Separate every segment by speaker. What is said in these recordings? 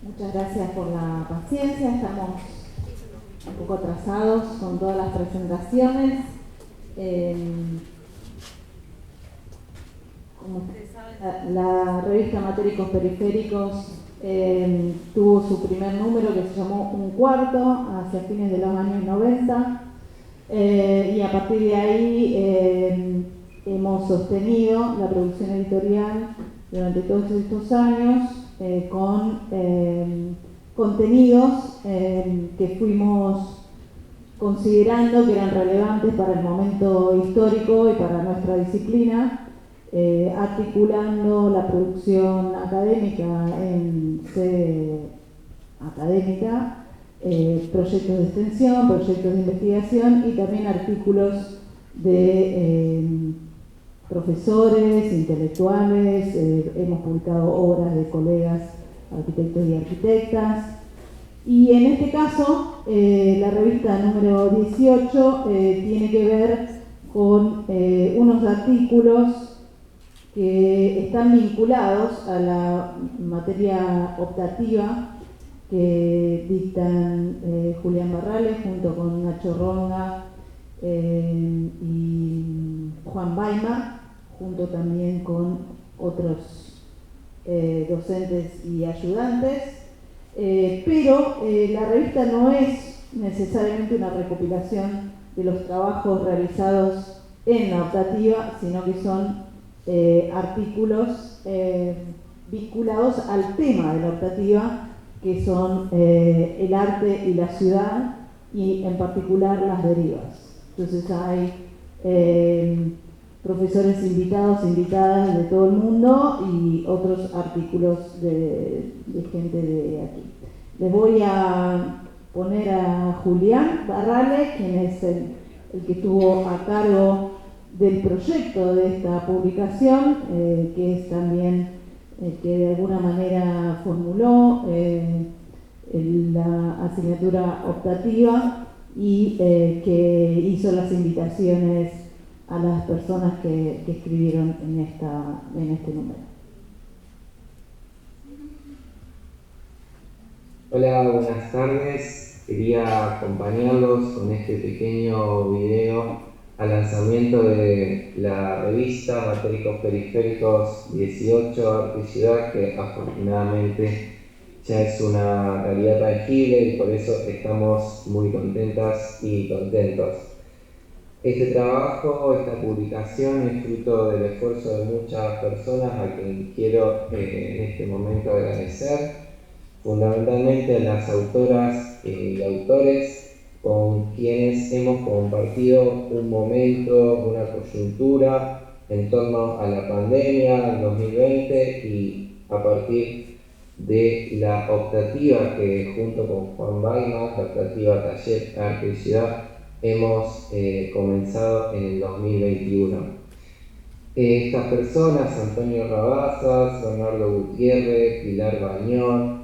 Speaker 1: Muchas gracias por la paciencia. Estamos un poco atrasados con todas las presentaciones. Como ustedes saben, la revista Matéricos Periféricos tuvo su primer número que se llamó Un Cuarto hacia fines de los años 90 y a partir de ahí hemos sostenido la producción editorial durante todos estos años con contenidos que fuimos considerando que eran relevantes para el momento histórico y para nuestra disciplina, articulando la producción académica en sede académica, proyectos de extensión, proyectos de investigación y también artículos de profesores, intelectuales, hemos publicado obras de colegas arquitectos y arquitectas. Y en este caso, la revista número 18 tiene que ver con unos artículos que están vinculados a la materia optativa que dictan Julián Barrales junto con Nacho Ronda y Juan Weimar, junto también con otros docentes y ayudantes. Pero la revista no es necesariamente una recopilación de los trabajos realizados en la optativa, sino que son artículos vinculados al tema de la optativa, que son el arte y la ciudad, y en particular las derivas. Entonces hay profesores invitados, invitadas de todo el mundo y otros artículos de gente de aquí. Les voy a poner a Julián Barrales, quien es el que estuvo a cargo del proyecto de esta publicación, que es también que de alguna manera formuló la asignatura optativa y que hizo las invitaciones a las personas que escribieron en este número.
Speaker 2: Hola, buenas tardes. Quería acompañarlos con este pequeño video al lanzamiento de la revista Matéricos Periféricos 18 Arte y Ciudad, que afortunadamente ya es una realidad tangible y por eso estamos muy contentas y contentos. Este trabajo, esta publicación es fruto del esfuerzo de muchas personas a quien quiero en este momento agradecer, fundamentalmente a las autoras y autores con quienes hemos compartido un momento, una coyuntura en torno a la pandemia en 2020 y a partir de la optativa que junto con Juan Weimar, la optativa Taller Arte y Ciudad, hemos comenzado en el 2021. Estas personas, Antonio Rabazas, Bernardo Gutiérrez, Pilar Bañón,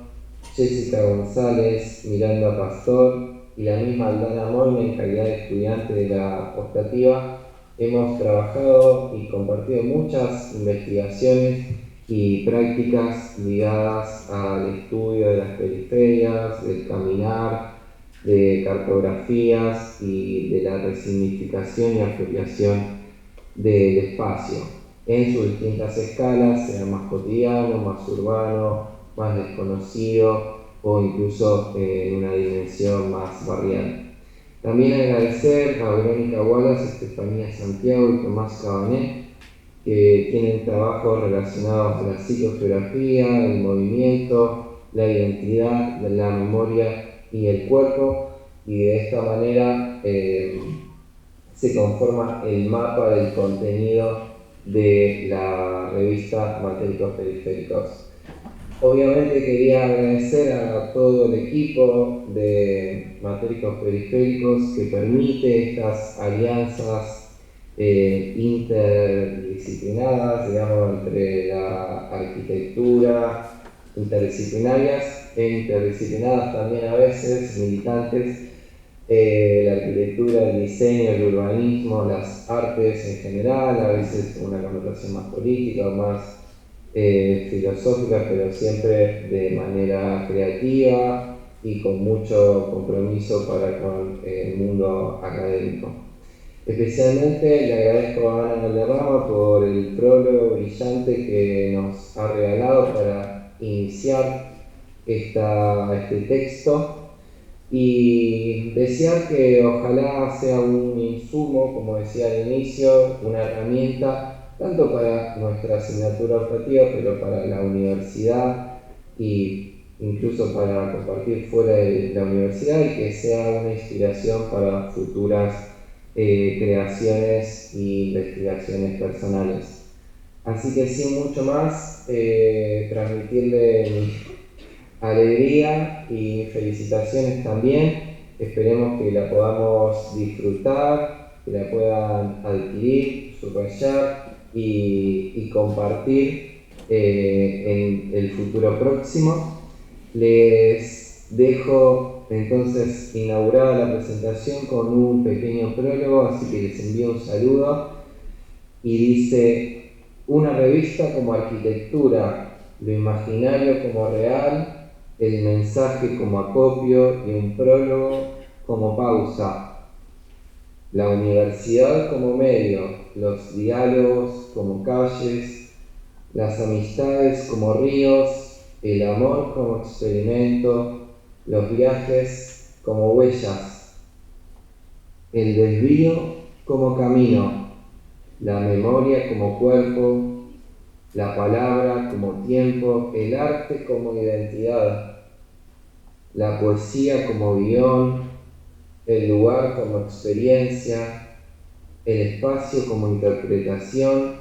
Speaker 2: Jessica González, Miranda Pastor y la misma Aldana Moyne en calidad de estudiante de la optativa, hemos trabajado y compartido muchas investigaciones y prácticas ligadas al estudio de las periferias, del caminar, de cartografías y de la resignificación y apropiación del espacio en sus distintas escalas, sea más cotidiano, más urbano, más desconocido o incluso en una dimensión más barrial. También agradecer a Verónica Wallace, Estefanía Santiago y Tomás Cabanet, que tienen trabajos relacionados con la psicogeografía, el movimiento, la identidad, la memoria y el cuerpo, y de esta manera se conforma el mapa del contenido de la revista Matéricos Periféricos. Obviamente quería agradecer a todo el equipo de Matéricos Periféricos que permite estas alianzas interdisciplinadas, digamos, entre la arquitectura, interdisciplinarias e interdisciplinadas también a veces, militantes, la arquitectura, el diseño, el urbanismo, las artes en general, a veces con una connotación más política o más filosóficas, pero siempre de manera creativa y con mucho compromiso para con el mundo académico. Especialmente le agradezco a Ana Valderrama por el prólogo brillante que nos ha regalado para iniciar este texto, y desear que ojalá sea un insumo, como decía al inicio, una herramienta tanto para nuestra asignatura optativa, pero para la universidad e incluso para compartir fuera de la universidad, y que sea una inspiración para futuras creaciones e investigaciones personales. Así que sin mucho más, transmitirle mi alegría y felicitaciones también. Esperemos que la podamos disfrutar, que la puedan adquirir, subrayar y compartir en el futuro próximo. Les dejo entonces inaugurada la presentación con un pequeño prólogo, así que les envío un saludo. Y dice: una revista como arquitectura, lo imaginario como real, el mensaje como acopio y un prólogo como pausa, la universidad como medio, los diálogos como calles, las amistades como ríos, el amor como experimento, los viajes como huellas, el desvío como camino, la memoria como cuerpo, la palabra como tiempo, el arte como identidad, la poesía como guión, el lugar como experiencia, el espacio como interpretación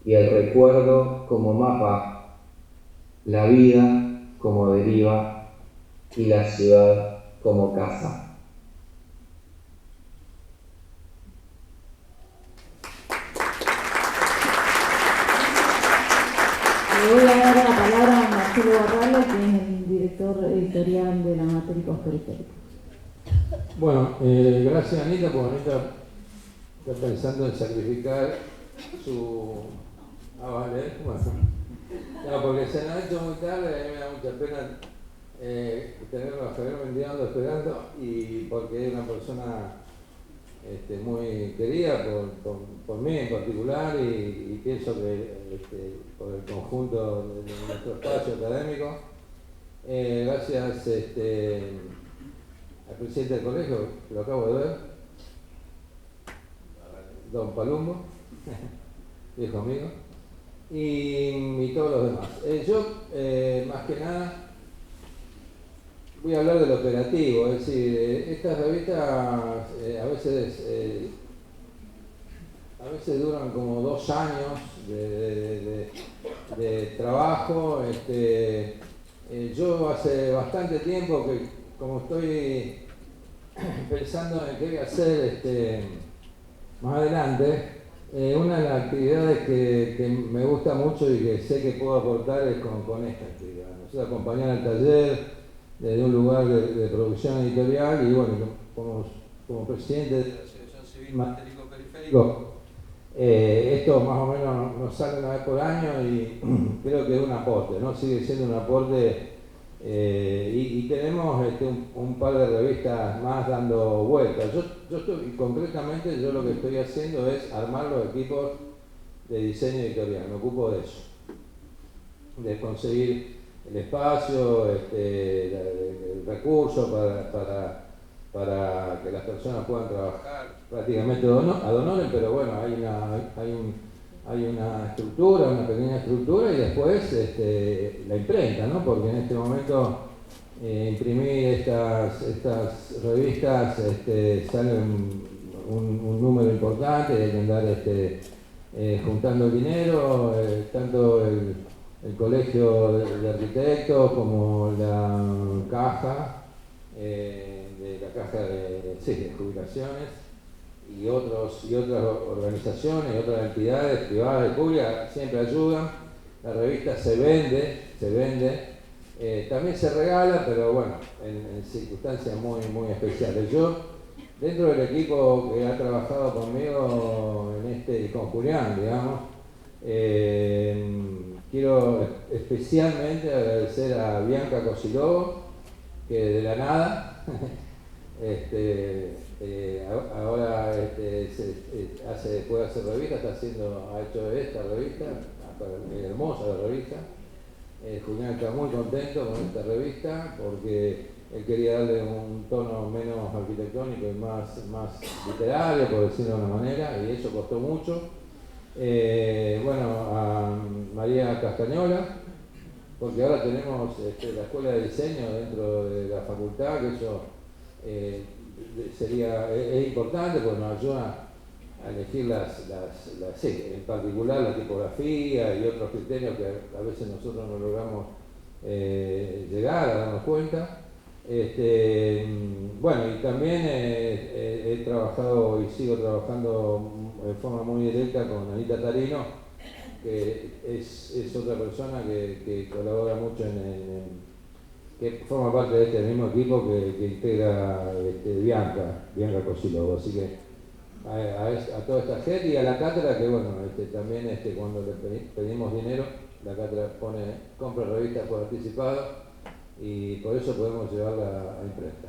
Speaker 2: y el recuerdo como mapa, la vida como deriva y la ciudad como casa.
Speaker 1: Le voy a dar la palabra a Marcelo Barralo, que es el director editorial de la Matéricos Periféricos.
Speaker 3: Bueno, gracias Anita, porque Anita está pensando en sacrificar su... vale, bueno. No, porque se nos ha hecho muy tarde, a mí me da mucha pena tenerlo a Javier Mendiando esperando, y porque es una persona muy querida por mí en particular, y pienso que por el conjunto de nuestro espacio académico. Gracias al presidente del colegio, que lo acabo de ver, don Palumbo, viejo amigo, y todos los demás. Yo, más que nada, voy a hablar del operativo, es decir, estas revistas a veces duran como 2 años de trabajo. Yo hace bastante tiempo que, como estoy pensando en qué voy a hacer más adelante, una de las actividades que me gusta mucho y que sé que puedo aportar es con esta actividad. Nosotros acompañar al taller desde un lugar de producción editorial, y bueno, como presidente de la Asociación Civil Matérico Periférico, esto más o menos nos sale una vez por año, y creo que es un aporte, ¿no? Sigue siendo un aporte, y tenemos un par de revistas más dando vueltas. Concretamente yo lo que estoy haciendo es armar los equipos de diseño editorial, me ocupo de eso, de conseguir el espacio, el recurso para que las personas puedan trabajar prácticamente ad honorem, pero bueno, hay una estructura, una pequeña estructura, y después la imprenta, ¿no? Porque en este momento imprimir estas revistas sale un número importante, hay que andar juntando dinero, tanto el colegio de arquitectos como la caja, de jubilaciones, y otras organizaciones y otras entidades privadas y públicas siempre ayudan. La revista se vende, también se regala, pero bueno, en circunstancias muy especiales. Yo, dentro del equipo que ha trabajado conmigo con Julián, digamos, quiero especialmente agradecer a Bianca Cosilovo, que de la nada, ahora puede hacer revista, ha hecho esta revista, hermosa la revista. Julián está muy contento con esta revista porque él quería darle un tono menos arquitectónico y más literario, por decirlo de una manera, y eso costó mucho. A María Castañola, porque ahora tenemos la escuela de diseño dentro de la facultad, que eso es importante porque nos ayuda a elegir en particular la tipografía y otros criterios que a veces nosotros no logramos llegar a darnos cuenta. Y también he trabajado y sigo trabajando en forma muy directa con Anita Tarino, que es otra persona que colabora mucho que forma parte de este mismo equipo que integra Bianca Cosilovo. Así que a toda esta gente y a la cátedra, que también cuando le pedimos dinero, la cátedra compra revistas por anticipado y por eso podemos llevarla a imprenta.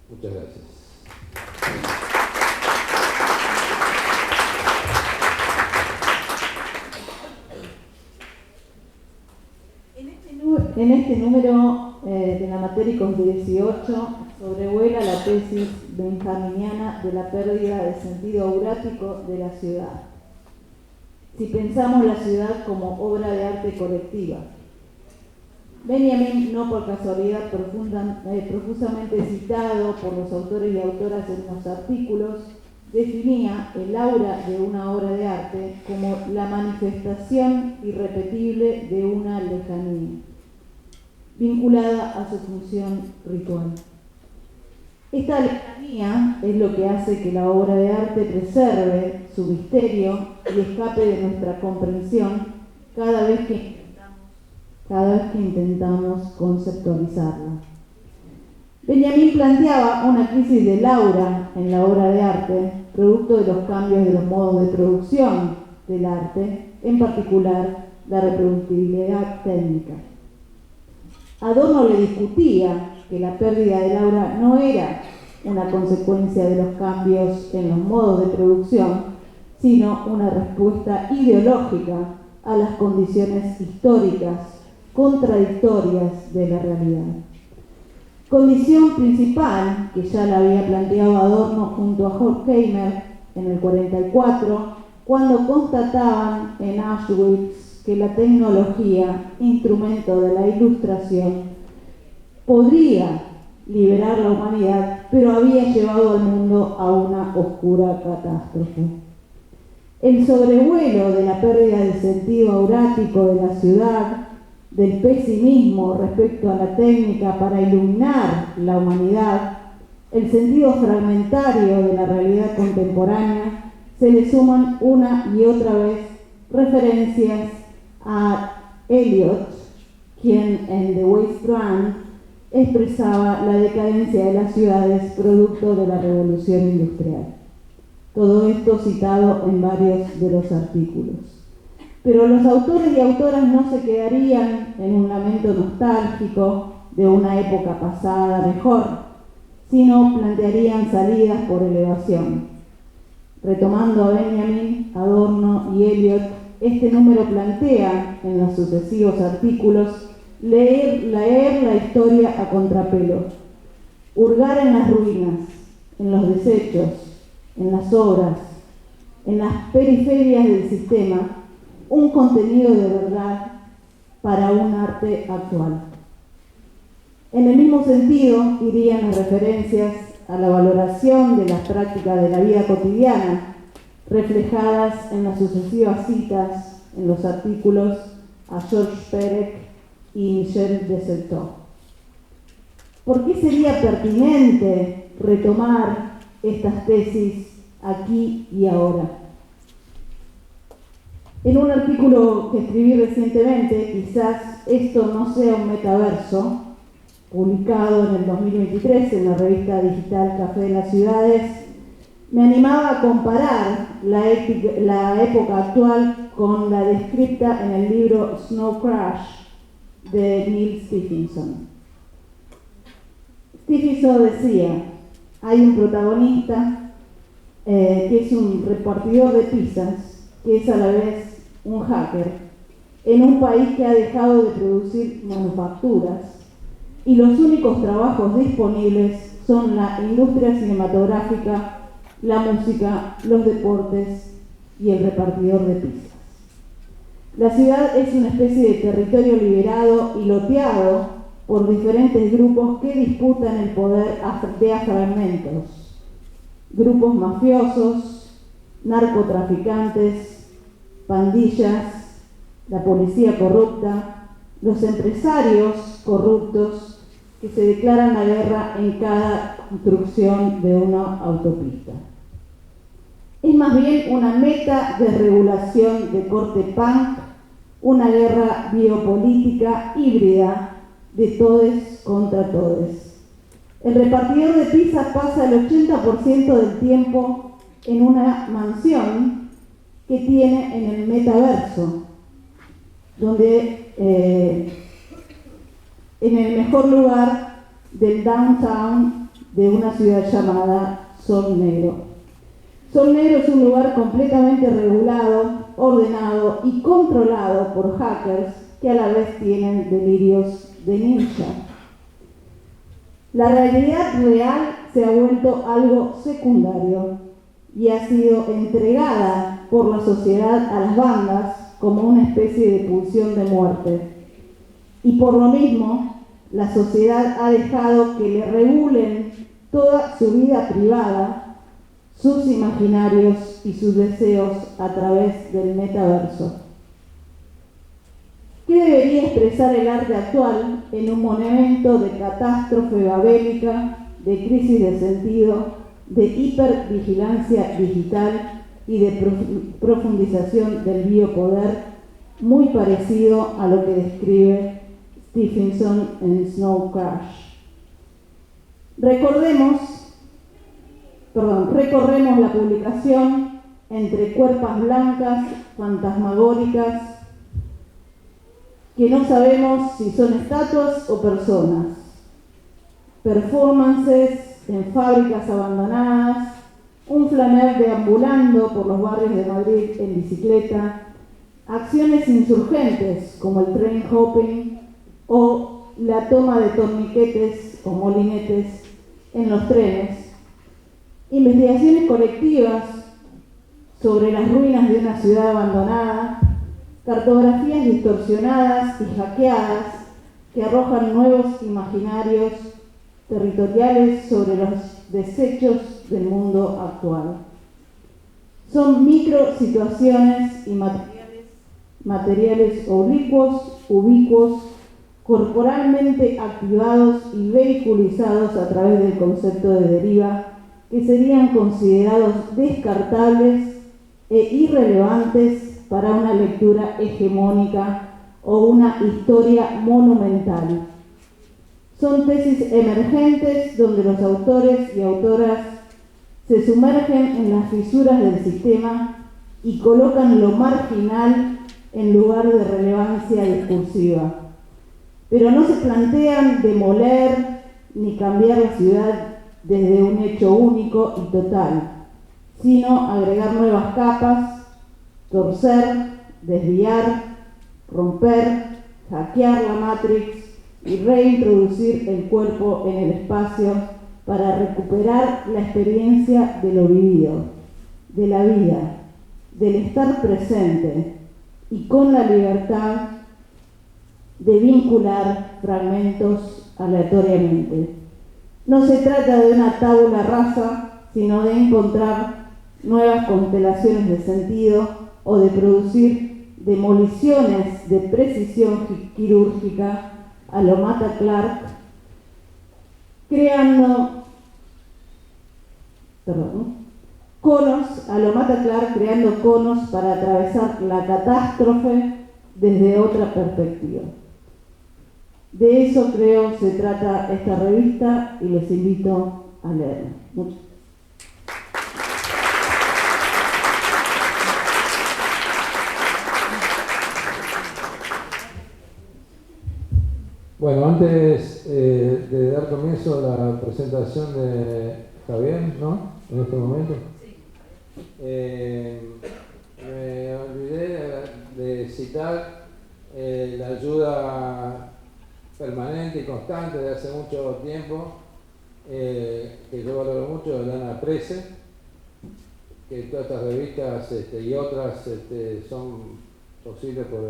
Speaker 3: Muchas gracias.
Speaker 1: En este número de la Matéricos 18 sobrevuela la tesis benjaminiana de la pérdida de sentido aurático de la ciudad. Si pensamos la ciudad como obra de arte colectiva, Benjamin, no por casualidad profusamente citado por los autores y autoras en los artículos, definía el aura de una obra de arte como la manifestación irrepetible de una lejanía, vinculada a su función ritual. Esta lejanía es lo que hace que la obra de arte preserve su misterio y escape de nuestra comprensión cada vez que intentamos conceptualizarla. Benjamin planteaba una crisis del aura en la obra de arte, producto de los cambios de los modos de producción del arte, en particular la reproductibilidad técnica. Adorno le discutía que la pérdida del aura no era una consecuencia de los cambios en los modos de producción, sino una respuesta ideológica a las condiciones históricas contradictorias de la realidad. Condición principal, que ya la había planteado Adorno junto a Horkheimer en el 44, cuando constataban en Auschwitz que la tecnología, instrumento de la ilustración, podría liberar la humanidad, pero había llevado al mundo a una oscura catástrofe. El sobrevuelo de la pérdida del sentido aurático de la ciudad, del pesimismo respecto a la técnica para iluminar la humanidad, el sentido fragmentario de la realidad contemporánea, se le suman una y otra vez referencias a Eliot, quien en The Wasteland expresaba la decadencia de las ciudades producto de la revolución industrial. Todo esto citado en varios de los artículos. Pero los autores y autoras no se quedarían en un lamento nostálgico de una época pasada mejor, sino plantearían salidas por elevación. Retomando a Benjamin, Adorno y Eliot, este número plantea en los sucesivos artículos leer la historia a contrapelo, hurgar en las ruinas, en los desechos, en las obras, en las periferias del sistema, un contenido de verdad para un arte actual. En el mismo sentido irían las referencias a la valoración de las prácticas de la vida cotidiana, reflejadas en las sucesivas citas en los artículos a Georges Perec y Michel de Certeau. ¿Por qué sería pertinente retomar estas tesis aquí y ahora? En un artículo que escribí recientemente, quizás esto no sea un metaverso, publicado en el 2023 en la revista digital Café de las Ciudades, Me animaba a comparar la época actual con la descrita en el libro Snow Crash de Neil Stephenson. Stephenson decía, hay un protagonista que es un repartidor de pizzas, que es a la vez un hacker, en un país que ha dejado de producir manufacturas y los únicos trabajos disponibles son la industria cinematográfica, la música, los deportes y el repartidor de pizzas. La ciudad es una especie de territorio liberado y loteado por diferentes grupos que disputan el poder de fragmentos. Grupos mafiosos, narcotraficantes, pandillas, la policía corrupta, los empresarios corruptos que se declaran la guerra en cada construcción de una autopista. Es más bien una meta de regulación de corte punk, una guerra biopolítica híbrida de todes contra todes. El repartidor de pizza pasa el 80% del tiempo en una mansión que tiene en el metaverso, donde en el mejor lugar del downtown de una ciudad llamada Sol Negro. Sol Negro es un lugar completamente regulado, ordenado y controlado por hackers que a la vez tienen delirios de ninja. La realidad real se ha vuelto algo secundario y ha sido entregada por la sociedad a las bandas como una especie de pulsión de muerte. Y por lo mismo, la sociedad ha dejado que le regulen toda su vida privada, sus imaginarios y sus deseos a través del metaverso. ¿Qué debería expresar el arte actual en un momento de catástrofe babélica, de crisis de sentido, de hipervigilancia digital y de profundización del biopoder, muy parecido a lo que describe Stephenson en Snow Crash? Recorremos la publicación entre cuerpas blancas, fantasmagóricas, que no sabemos si son estatuas o personas, performances en fábricas abandonadas, un flaner deambulando por los barrios de Madrid en bicicleta, acciones insurgentes como el train hopping o la toma de torniquetes o molinetes en los trenes, investigaciones colectivas sobre las ruinas de una ciudad abandonada, cartografías distorsionadas y hackeadas que arrojan nuevos imaginarios territoriales sobre los desechos del mundo actual. Son micro situaciones y materiales ubicuos, corporalmente activados y vehiculizados a través del concepto de deriva, que serían considerados descartables e irrelevantes para una lectura hegemónica o una historia monumental. Son tesis emergentes donde los autores y autoras se sumergen en las fisuras del sistema y colocan lo marginal en lugar de relevancia discursiva. Pero no se plantean demoler ni cambiar la ciudad desde un hecho único y total, sino agregar nuevas capas, torcer, desviar, romper, hackear la Matrix y reintroducir el cuerpo en el espacio para recuperar la experiencia de lo vivido, de la vida, del estar presente y con la libertad de vincular fragmentos aleatoriamente. No se trata de una tabula rasa, sino de encontrar nuevas constelaciones de sentido o de producir demoliciones de precisión quirúrgica a lo Mata Clark, creando conos para atravesar la catástrofe desde otra perspectiva. De eso creo se trata esta revista y les invito a leerla. Muchas gracias.
Speaker 3: hizo la presentación de Javier, ¿no? En este momento. Me olvidé de citar la ayuda permanente y constante de hace mucho tiempo, que yo valoro mucho, de Lana Prese, que todas estas revistas y otras son posibles por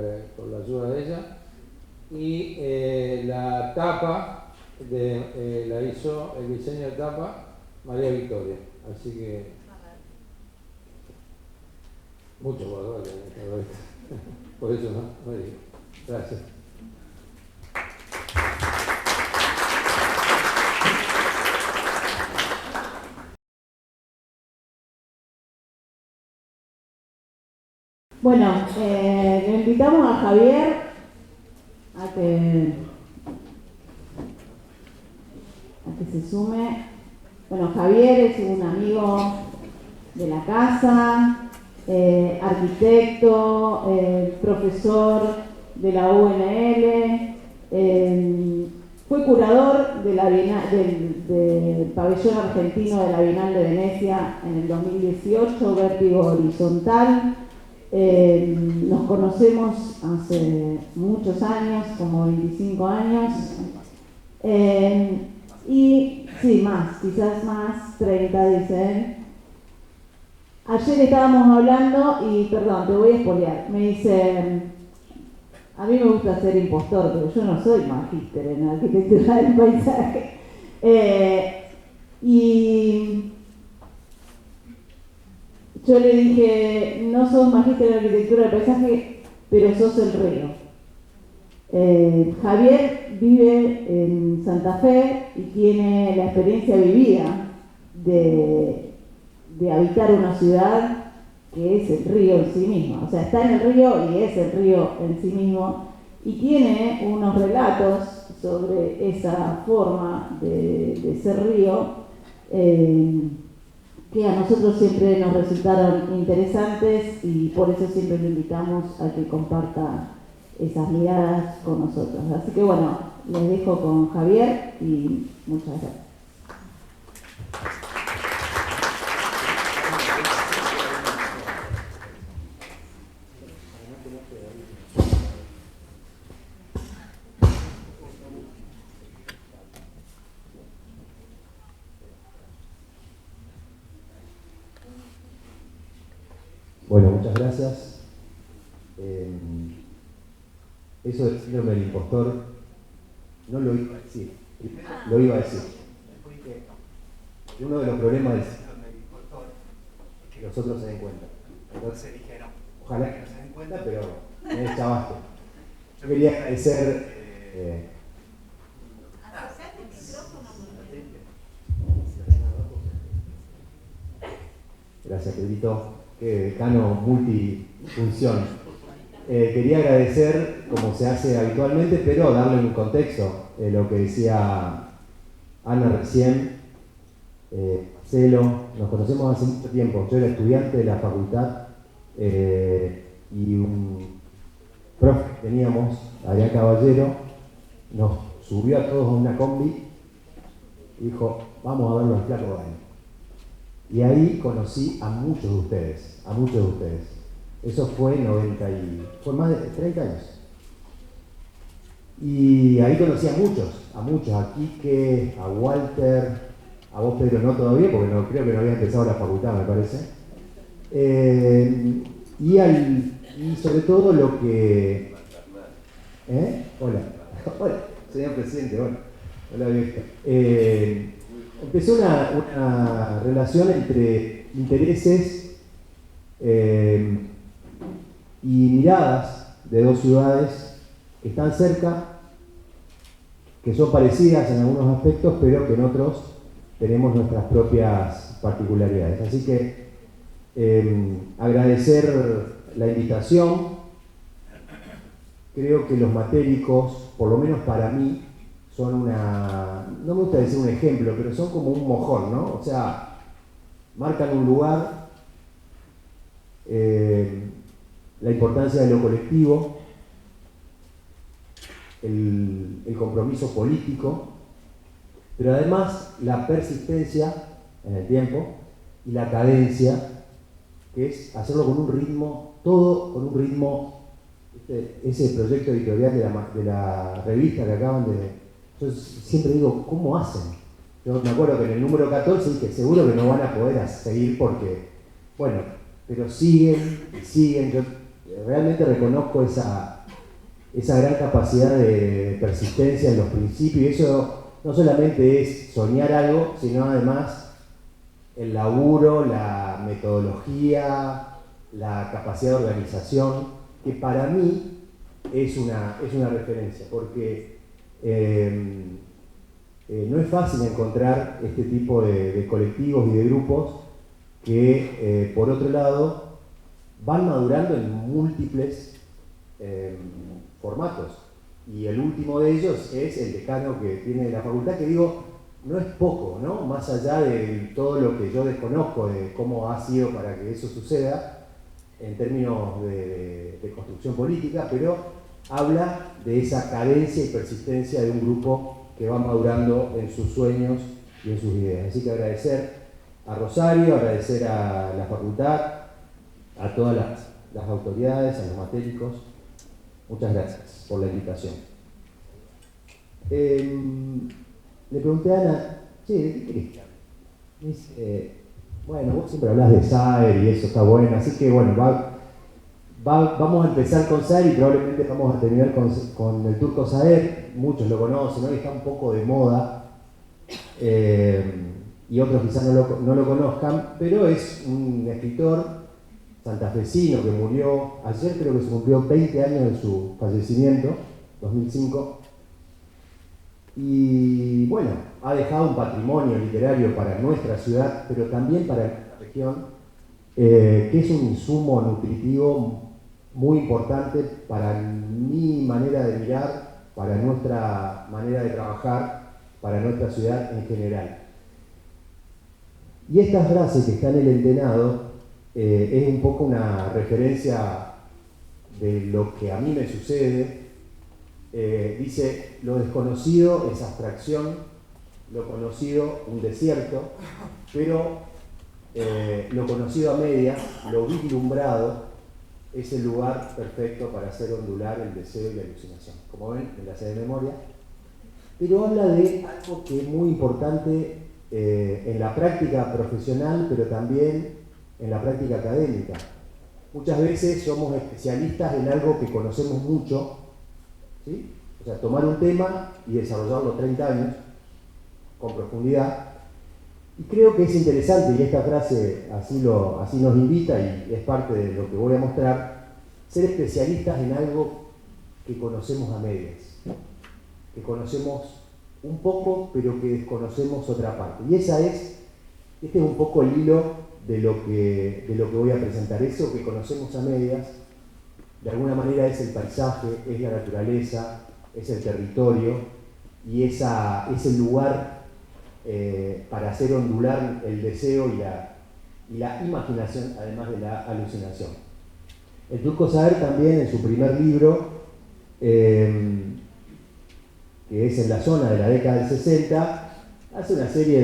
Speaker 3: la ayuda de ella. Y la tapa la hizo, el diseño de tapa, María Victoria. Así que mucho valor en esta revista. Por eso no digo. Gracias.
Speaker 1: Bueno, le invitamos a Javier a que se sume. Bueno, Javier es un amigo de la casa, arquitecto, profesor de la UNL, fue curador de del pabellón argentino de la Bienal de Venecia en el 2018, Vértigo Horizontal. Nos conocemos hace muchos años, como 25 años, y sí, quizás más, 30 dice él. Ayer estábamos hablando y, perdón, te voy a spoilear, me dice, a mí me gusta ser impostor, pero yo no soy magíster en arquitectura del paisaje. Y yo le dije, no sos magíster en arquitectura del paisaje, pero sos el río. Javier vive en Santa Fe y tiene la experiencia vivida de habitar una ciudad que es el río en sí mismo. O sea, está en el río y es el río en sí mismo. Y tiene unos relatos sobre esa forma de ser río que a nosotros siempre nos resultaron interesantes y por eso siempre le invitamos a que comparta esas miradas con nosotros. Así que bueno, les dejo con Javier y muchas gracias.
Speaker 4: Bueno, muchas gracias. Eso del síndrome del impostor no lo iba a decir, lo iba a decir. Uno de los problemas del síndrome del impostor es que los otros se den cuenta. Entonces dije, no, ojalá que no se den cuenta, pero me deschabaste. Yo quería agradecer... Gracias, Pedrito. Decano multifunción. Quería agradecer, como se hace habitualmente, pero darle un contexto. Lo que decía Ana recién, Marcelo, nos conocemos hace mucho tiempo. Yo era estudiante de la facultad y un profe que teníamos, Adrián Caballero, nos subió a todos a una combi y dijo, vamos a ver los flacos de ahí. Y ahí conocí a muchos de ustedes, Eso fue fue más de 30 años. Y ahí conocí a muchos, a Quique, a Walter, a vos Pedro no todavía, porque creo que no había empezado la facultad, me parece. Y sobre todo lo que... Hola, señor presidente, hola Víctor. Empezó una relación entre intereses y miradas de dos ciudades que están cerca, que son parecidas en algunos aspectos, pero que en otros tenemos nuestras propias particularidades. Así que agradecer la invitación. Creo que los matéricos, por lo menos para mí, son no me gusta decir un ejemplo, pero son como un mojón, ¿no? O sea, marcan un lugar, la importancia de lo colectivo, el compromiso político, pero además la persistencia en el tiempo y la cadencia, que es hacerlo con un ritmo, todo con un ritmo. Ese proyecto editorial de la revista que acaban de... Yo siempre digo, ¿cómo hacen? Yo me acuerdo que en el número 14 dije, seguro que no van a poder seguir porque, bueno, pero siguen y siguen. Yo realmente reconozco esa gran capacidad de persistencia en los principios, y eso no solamente es soñar algo, sino además el laburo, la metodología, la capacidad de organización, que para mí es una referencia, porque no es fácil encontrar este tipo de colectivos y de grupos que, por otro lado, van madurando en múltiples formatos. Y el último de ellos es el decano que tiene la facultad, que digo, no es poco, ¿no? Más allá de todo lo que yo desconozco de cómo ha sido para que eso suceda, en términos de construcción política, pero habla de esa cadencia y persistencia de un grupo que va madurando en sus sueños y en sus ideas. Así que agradecer a Rosario, agradecer a la facultad, a todas las autoridades, a los matéricos. Muchas gracias por la invitación. Le pregunté a Ana, che, ¿de qué querés que hable? Me dice, bueno, vos siempre hablas de Saer y eso está bueno, así que bueno, vamos a empezar con Saer y probablemente vamos a terminar con el turco Saer. Muchos lo conocen, ¿no? Y está un poco de moda, y otros quizás no lo conozcan, pero es un escritor santafesino que murió ayer, creo que se cumplió 20 años de su fallecimiento, 2005. Y bueno, ha dejado un patrimonio literario para nuestra ciudad, pero también para nuestra región, que es un insumo nutritivo muy importante para mi manera de mirar, para nuestra manera de trabajar, para nuestra ciudad en general. Y esta frase que está en el entenado es un poco una referencia de lo que a mí me sucede. Dice, lo desconocido es abstracción, lo conocido un desierto, pero lo conocido a medias, lo vislumbrado, es el lugar perfecto para hacer ondular el deseo y la alucinación. Como ven, en la sede de memoria. Pero habla de algo que es muy importante en la práctica profesional, pero también en la práctica académica. Muchas veces somos especialistas en algo que conocemos mucho, ¿sí? O sea, tomar un tema y desarrollarlo 30 años con profundidad. Y creo que es interesante, y esta frase así nos invita, y es parte de lo que voy a mostrar, ser especialistas en algo que conocemos a medias, que conocemos un poco, pero que desconocemos otra parte. Y este es un poco el hilo de lo que voy a presentar. Eso que conocemos a medias, de alguna manera es el paisaje, es la naturaleza, es el territorio, y es el lugar para hacer ondular el deseo y la imaginación, además de la alucinación. El turco Saer también, en su primer libro, que es en la zona de la década del 60, hace una serie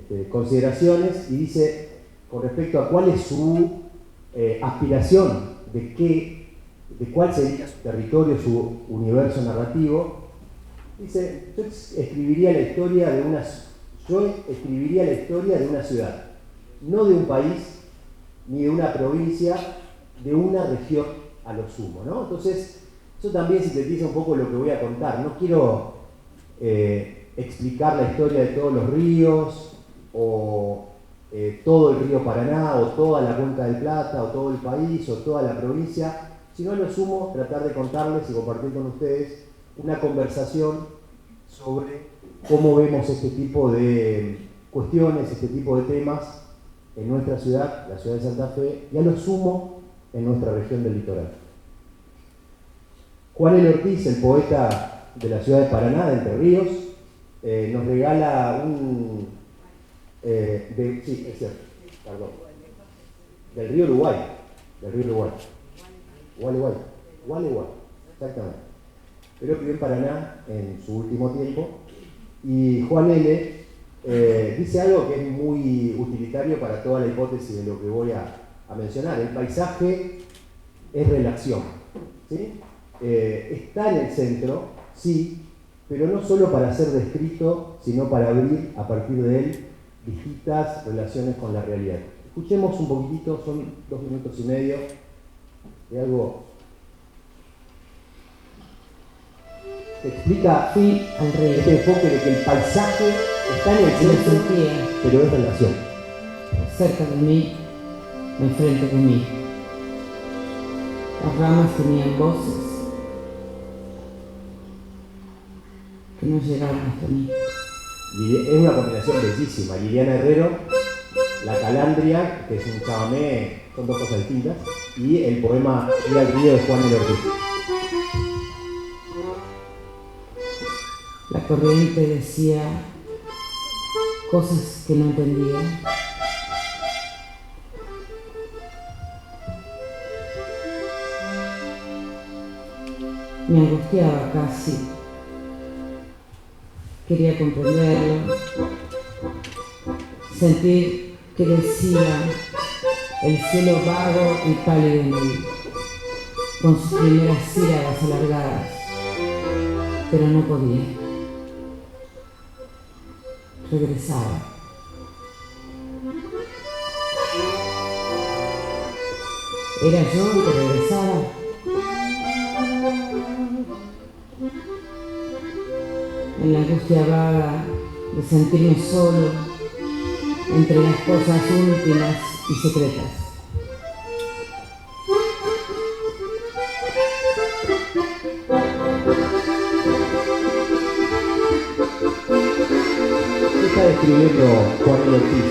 Speaker 4: de consideraciones y dice, con respecto a cuál es su aspiración, de cuál sería su territorio, su universo narrativo, dice, yo escribiría la historia de una ciudad, no de un país, ni de una provincia, de una región a lo sumo, ¿no? Entonces, eso también sintetiza un poco lo que voy a contar. No quiero explicar la historia de todos los ríos, o todo el río Paraná, o toda la Cuenca del Plata, o todo el país, o toda la provincia, sino a lo sumo tratar de contarles y compartir con ustedes una conversación sobre cómo vemos este tipo de cuestiones, este tipo de temas en nuestra ciudad, la ciudad de Santa Fe, y a lo sumo en nuestra región del litoral. Juan L. Ortiz, el poeta de la ciudad de Paraná, de Entre Ríos, nos regala sí, es cierto, perdón, del río Uruguay, Gualeguay, exactamente. Pero vivió en Paraná en su último tiempo, Y Juan L. Dice algo que es muy utilitario para toda la hipótesis de lo que voy a mencionar. El paisaje es relación, ¿sí? Está en el centro, sí, pero no solo para ser descrito, sino para abrir a partir de él distintas relaciones con la realidad. Escuchemos un poquitito, son 2 minutos y medio, de algo que explica este enfoque de que el paisaje está en el centro, pero es relación.
Speaker 5: Cerca de mí, enfrente de mí. Las ramas tenían voces que no llegaban hasta mí.
Speaker 4: Es una combinación bellísima. Liliana Herrero, La Calandria, que es un chamamé, son 2 cosas distintas, y el poema Ir al río de Juan L. Ortiz.
Speaker 5: La corriente decía cosas que no entendía. Me angustiaba casi. Quería comprenderlo. Sentir que decía el cielo vago y pálido en él, con sus primeras sílabas alargadas, pero no podía. Regresaba. ¿Era yo el que regresaba? En la angustia vaga de sentirme solo entre las cosas últimas y secretas.
Speaker 4: ¿Qué está describiendo Juan L. Ortiz?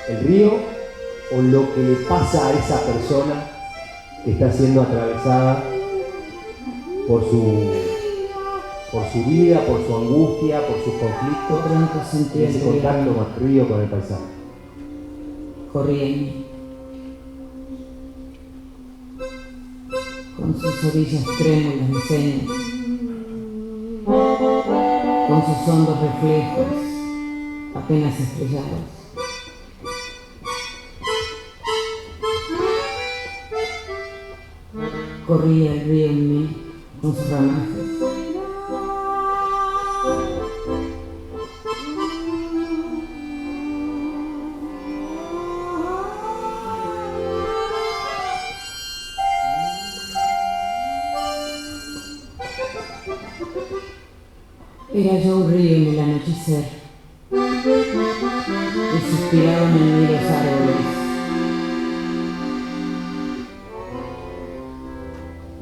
Speaker 4: ¿El río o lo que le pasa a esa persona que está siendo atravesada por su vida, por su angustia, por sus conflictos,
Speaker 5: Pronto sentí
Speaker 4: ese contacto con el río, con el paisaje?
Speaker 5: corría en mí, con sus orillas trémulas de señas, con sus hondos reflejos apenas estrellados. Corría el río en mí con sus ramajes. Era yo un río en el anochecer y suspiraban en mí los árboles.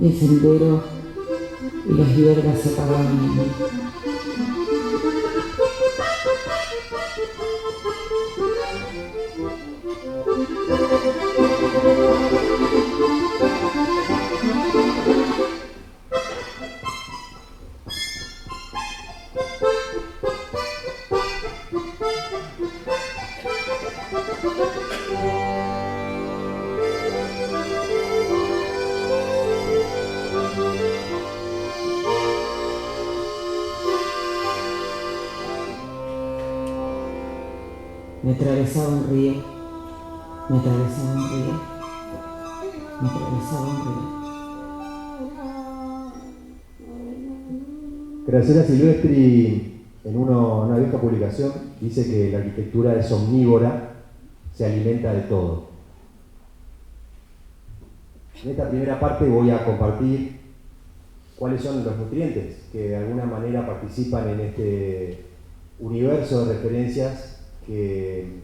Speaker 5: Y el sendero y las hierbas se apagaban en mí. Me atravesaba un río, me atravesaba un río, me atravesaba un río.
Speaker 4: Graciela Silvestri, en una vieja publicación, dice que la arquitectura es omnívora, se alimenta de todo. En esta primera parte voy a compartir cuáles son los nutrientes que de alguna manera participan en este universo de referencias que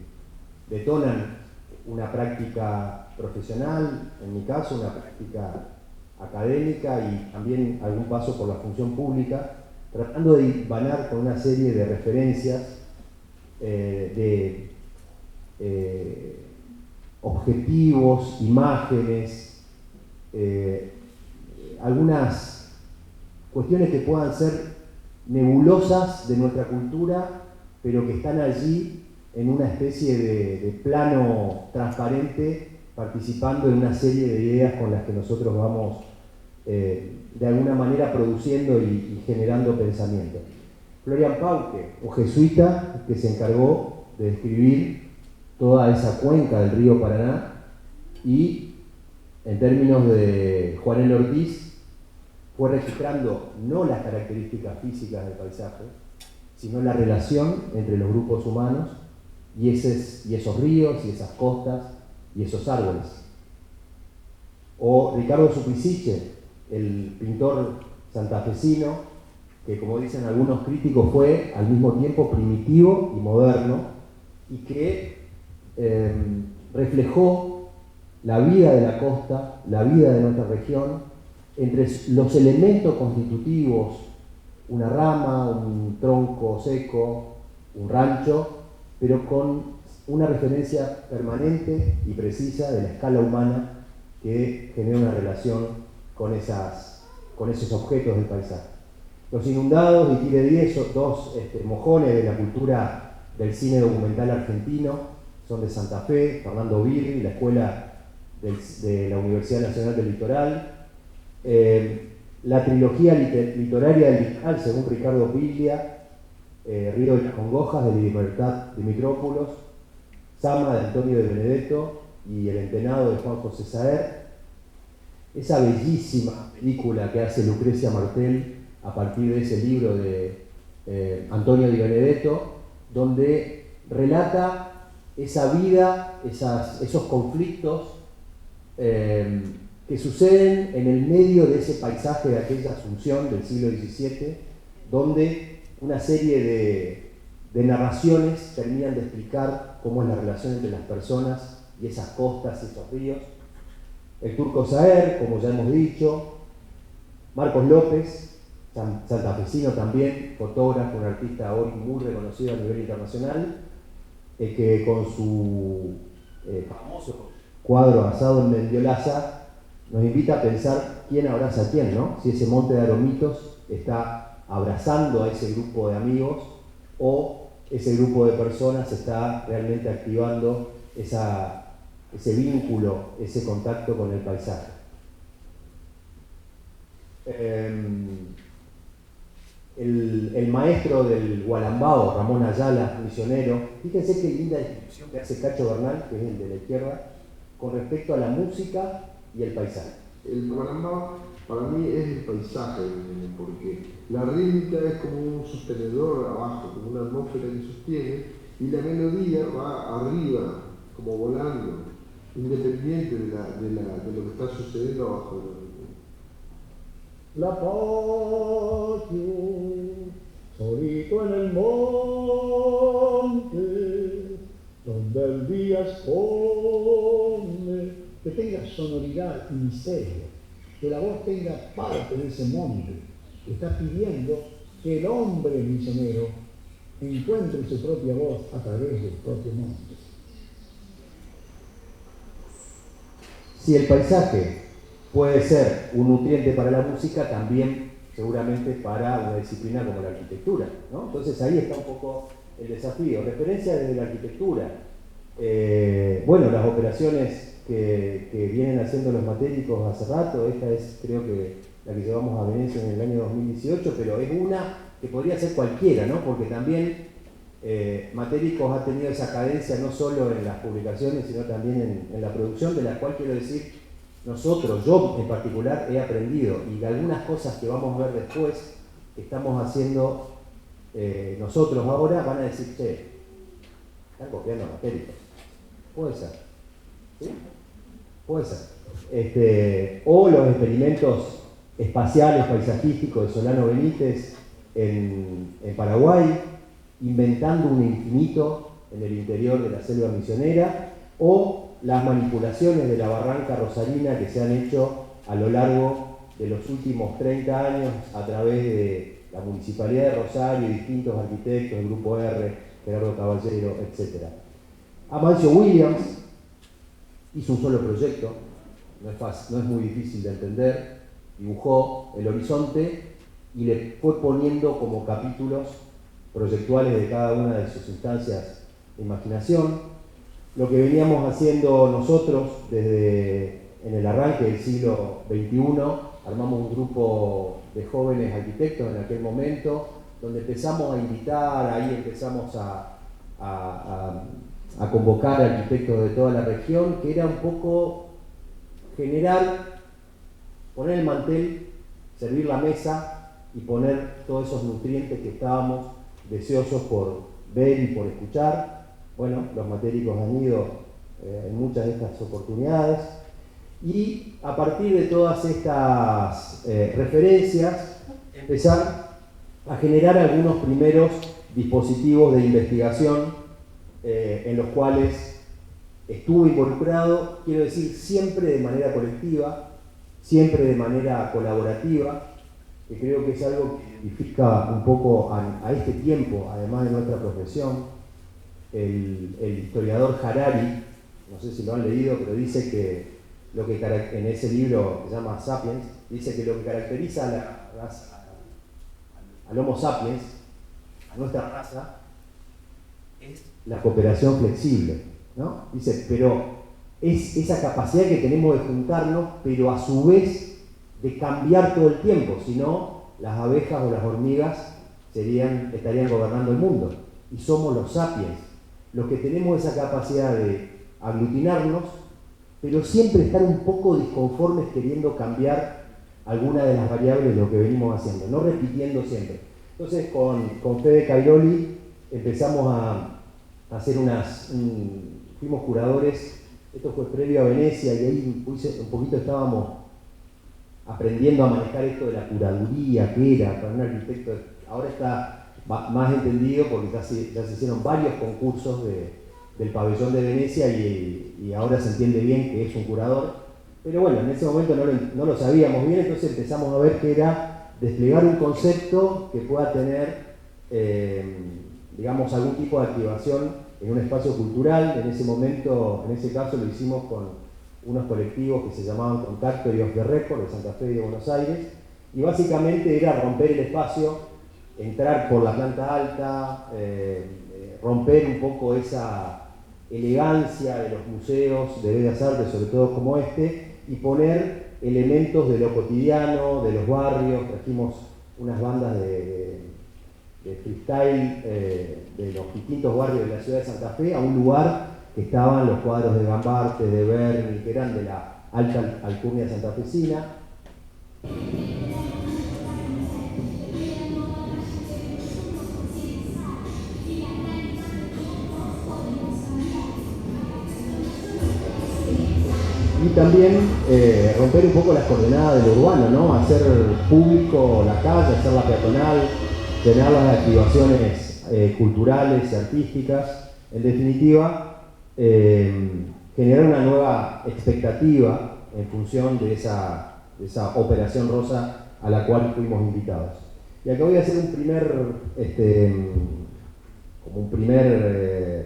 Speaker 4: detonan una práctica profesional, en mi caso una práctica académica y también algún paso por la función pública, tratando de hilvanar con una serie de referencias, de objetivos, imágenes, algunas cuestiones que puedan ser nebulosas de nuestra cultura, pero que están allí en una especie de plano transparente, participando en una serie de ideas con las que nosotros vamos de alguna manera produciendo y generando pensamiento. Florian Pauque, un jesuita que se encargó de describir toda esa cuenca del río Paraná, y en términos de Juan L. Ortiz, fue registrando no las características físicas del paisaje, sino la relación entre los grupos humanos y esos ríos y esas costas y esos árboles. O Ricardo Supisiche, el pintor santafesino, que como dicen algunos críticos fue al mismo tiempo primitivo y moderno, y que reflejó la vida de la costa, la vida de nuestra región, entre los elementos constitutivos, una rama, un tronco seco, un rancho, pero con una referencia permanente y precisa de la escala humana que genera una relación con esos objetos del paisaje. Los Inundados y Tire 10, dos mojones de la cultura del cine documental argentino, son de Santa Fe, Fernando Birri, la escuela de la Universidad Nacional del Litoral. La trilogía literaria del Litoral, según Ricardo Piglia, Río de las Congojas, de Libertad Dimitrópulos, Sama, de Antonio de Benedetto, y El Entenado, de Juan José Saer. Esa bellísima película que hace Lucrecia Martel a partir de ese libro de Antonio Di Benedetto, donde relata esa vida, esos conflictos que suceden en el medio de ese paisaje de aquella Asunción del siglo XVII, donde una serie de narraciones terminan de explicar cómo es la relación entre las personas y esas costas y esos ríos. El turco Saer, como ya hemos dicho, Marcos López, santafesino también, fotógrafo, un artista hoy muy reconocido a nivel internacional, que con su famoso cuadro basado en Mendiolaza nos invita a pensar quién abraza a quién, ¿no? Si ese monte de aromitos está abrazando a ese grupo de amigos o ese grupo de personas está realmente activando ese vínculo, ese contacto con el paisaje. El maestro del Gualambao, Ramón Ayala, misionero, fíjense qué linda descripción que hace Cacho Bernal, que es el de la izquierda, con respecto a la música y el paisaje.
Speaker 6: El Gualambao para mí es el paisaje, porque la rítmica es como un sostenedor abajo, como una atmósfera que sostiene, y la melodía va arriba, como volando, independiente de lo que está sucediendo abajo.
Speaker 7: La patio, solito en el monte, donde el día esconde, que tenga sonoridad y misterio, que la voz tenga parte de ese monte, que está pidiendo que el hombre misionero encuentre su propia voz a través del propio monte.
Speaker 4: Si el paisaje puede ser un nutriente para la música, también seguramente para una disciplina como la arquitectura, ¿no? Entonces ahí está un poco el desafío. Referencia desde la arquitectura. Bueno, las operaciones que vienen haciendo los matéricos hace rato, esta es creo que la que llevamos a Venecia en el año 2018, pero es una que podría ser cualquiera, ¿no? Porque también Matéricos ha tenido esa cadencia no solo en las publicaciones, sino también en la producción, de la cual quiero decir, nosotros, yo en particular, he aprendido, y de algunas cosas que vamos a ver después, que estamos haciendo nosotros ahora, van a decir, che, están copiando Matéricos. Puede ser. ¿Sí? Puede ser. O los experimentos espaciales, paisajísticos de Solano Benítez en Paraguay, inventando un infinito en el interior de la selva misionera, o las manipulaciones de la barranca rosarina que se han hecho a lo largo de los últimos 30 años a través de la Municipalidad de Rosario y distintos arquitectos, el Grupo R, Gerardo Caballero, etc. Amancio Williams hizo un solo proyecto, no es fácil, no es muy difícil de entender, dibujó el horizonte y le fue poniendo como capítulos proyectuales de cada una de sus instancias de imaginación. Lo que veníamos haciendo nosotros desde en el arranque del siglo XXI, armamos un grupo de jóvenes arquitectos en aquel momento, donde empezamos a invitar, ahí empezamos a convocar arquitectos de toda la región, que era un poco generar, poner el mantel, servir la mesa y poner todos esos nutrientes que estábamos deseosos por ver y por escuchar. Bueno, los matéricos han ido en muchas de estas oportunidades. Y a partir de todas estas referencias, empezar a generar algunos primeros dispositivos de investigación en los cuales estuve involucrado, quiero decir, siempre de manera colectiva, siempre de manera colaborativa, que creo que es algo que identifica un poco a este tiempo, además de nuestra profesión. El historiador Harari, no sé si lo han leído, pero dice que en ese libro que se llama Sapiens, dice que lo que caracteriza al Homo sapiens, a nuestra raza, es la cooperación flexible, ¿no? Dice, pero es esa capacidad que tenemos de juntarnos, pero a su vez de cambiar todo el tiempo, si no, las abejas o las hormigas estarían gobernando el mundo. Y somos los sapiens, los que tenemos esa capacidad de aglutinarnos, pero siempre estar un poco disconformes queriendo cambiar alguna de las variables de lo que venimos haciendo, no repitiendo siempre. Entonces con Fede Cairoli empezamos a hacer fuimos curadores, esto fue previo a Venecia y ahí un poquito estábamos aprendiendo a manejar esto de la curaduría, que era para un arquitecto. Ahora está más entendido porque ya se hicieron varios concursos del pabellón de Venecia y ahora se entiende bien que es un curador, pero bueno, en ese momento no lo sabíamos bien, entonces empezamos a ver que era desplegar un concepto que pueda tener, digamos, algún tipo de activación en un espacio cultural. En ese momento, en ese caso lo hicimos con unos colectivos que se llamaban Contacto y Off the Record de Santa Fe y de Buenos Aires, y básicamente era romper el espacio, entrar por la planta alta, romper un poco esa elegancia de los museos de bellas artes, sobre todo como este, y poner elementos de lo cotidiano, de los barrios. Trajimos unas bandas de freestyle de los distintos barrios de la ciudad de Santa Fe a un lugar que estaban los cuadros de Gambarte, de Berni, que eran de la alta alcurnia santafesina. Y también romper un poco las coordenadas de lo urbano, ¿no? Hacer público la calle, hacerla peatonal, tener las activaciones culturales y artísticas. En definitiva, generar una nueva expectativa en función de esa Operación Rosa a la cual fuimos invitados. Y acá voy a hacer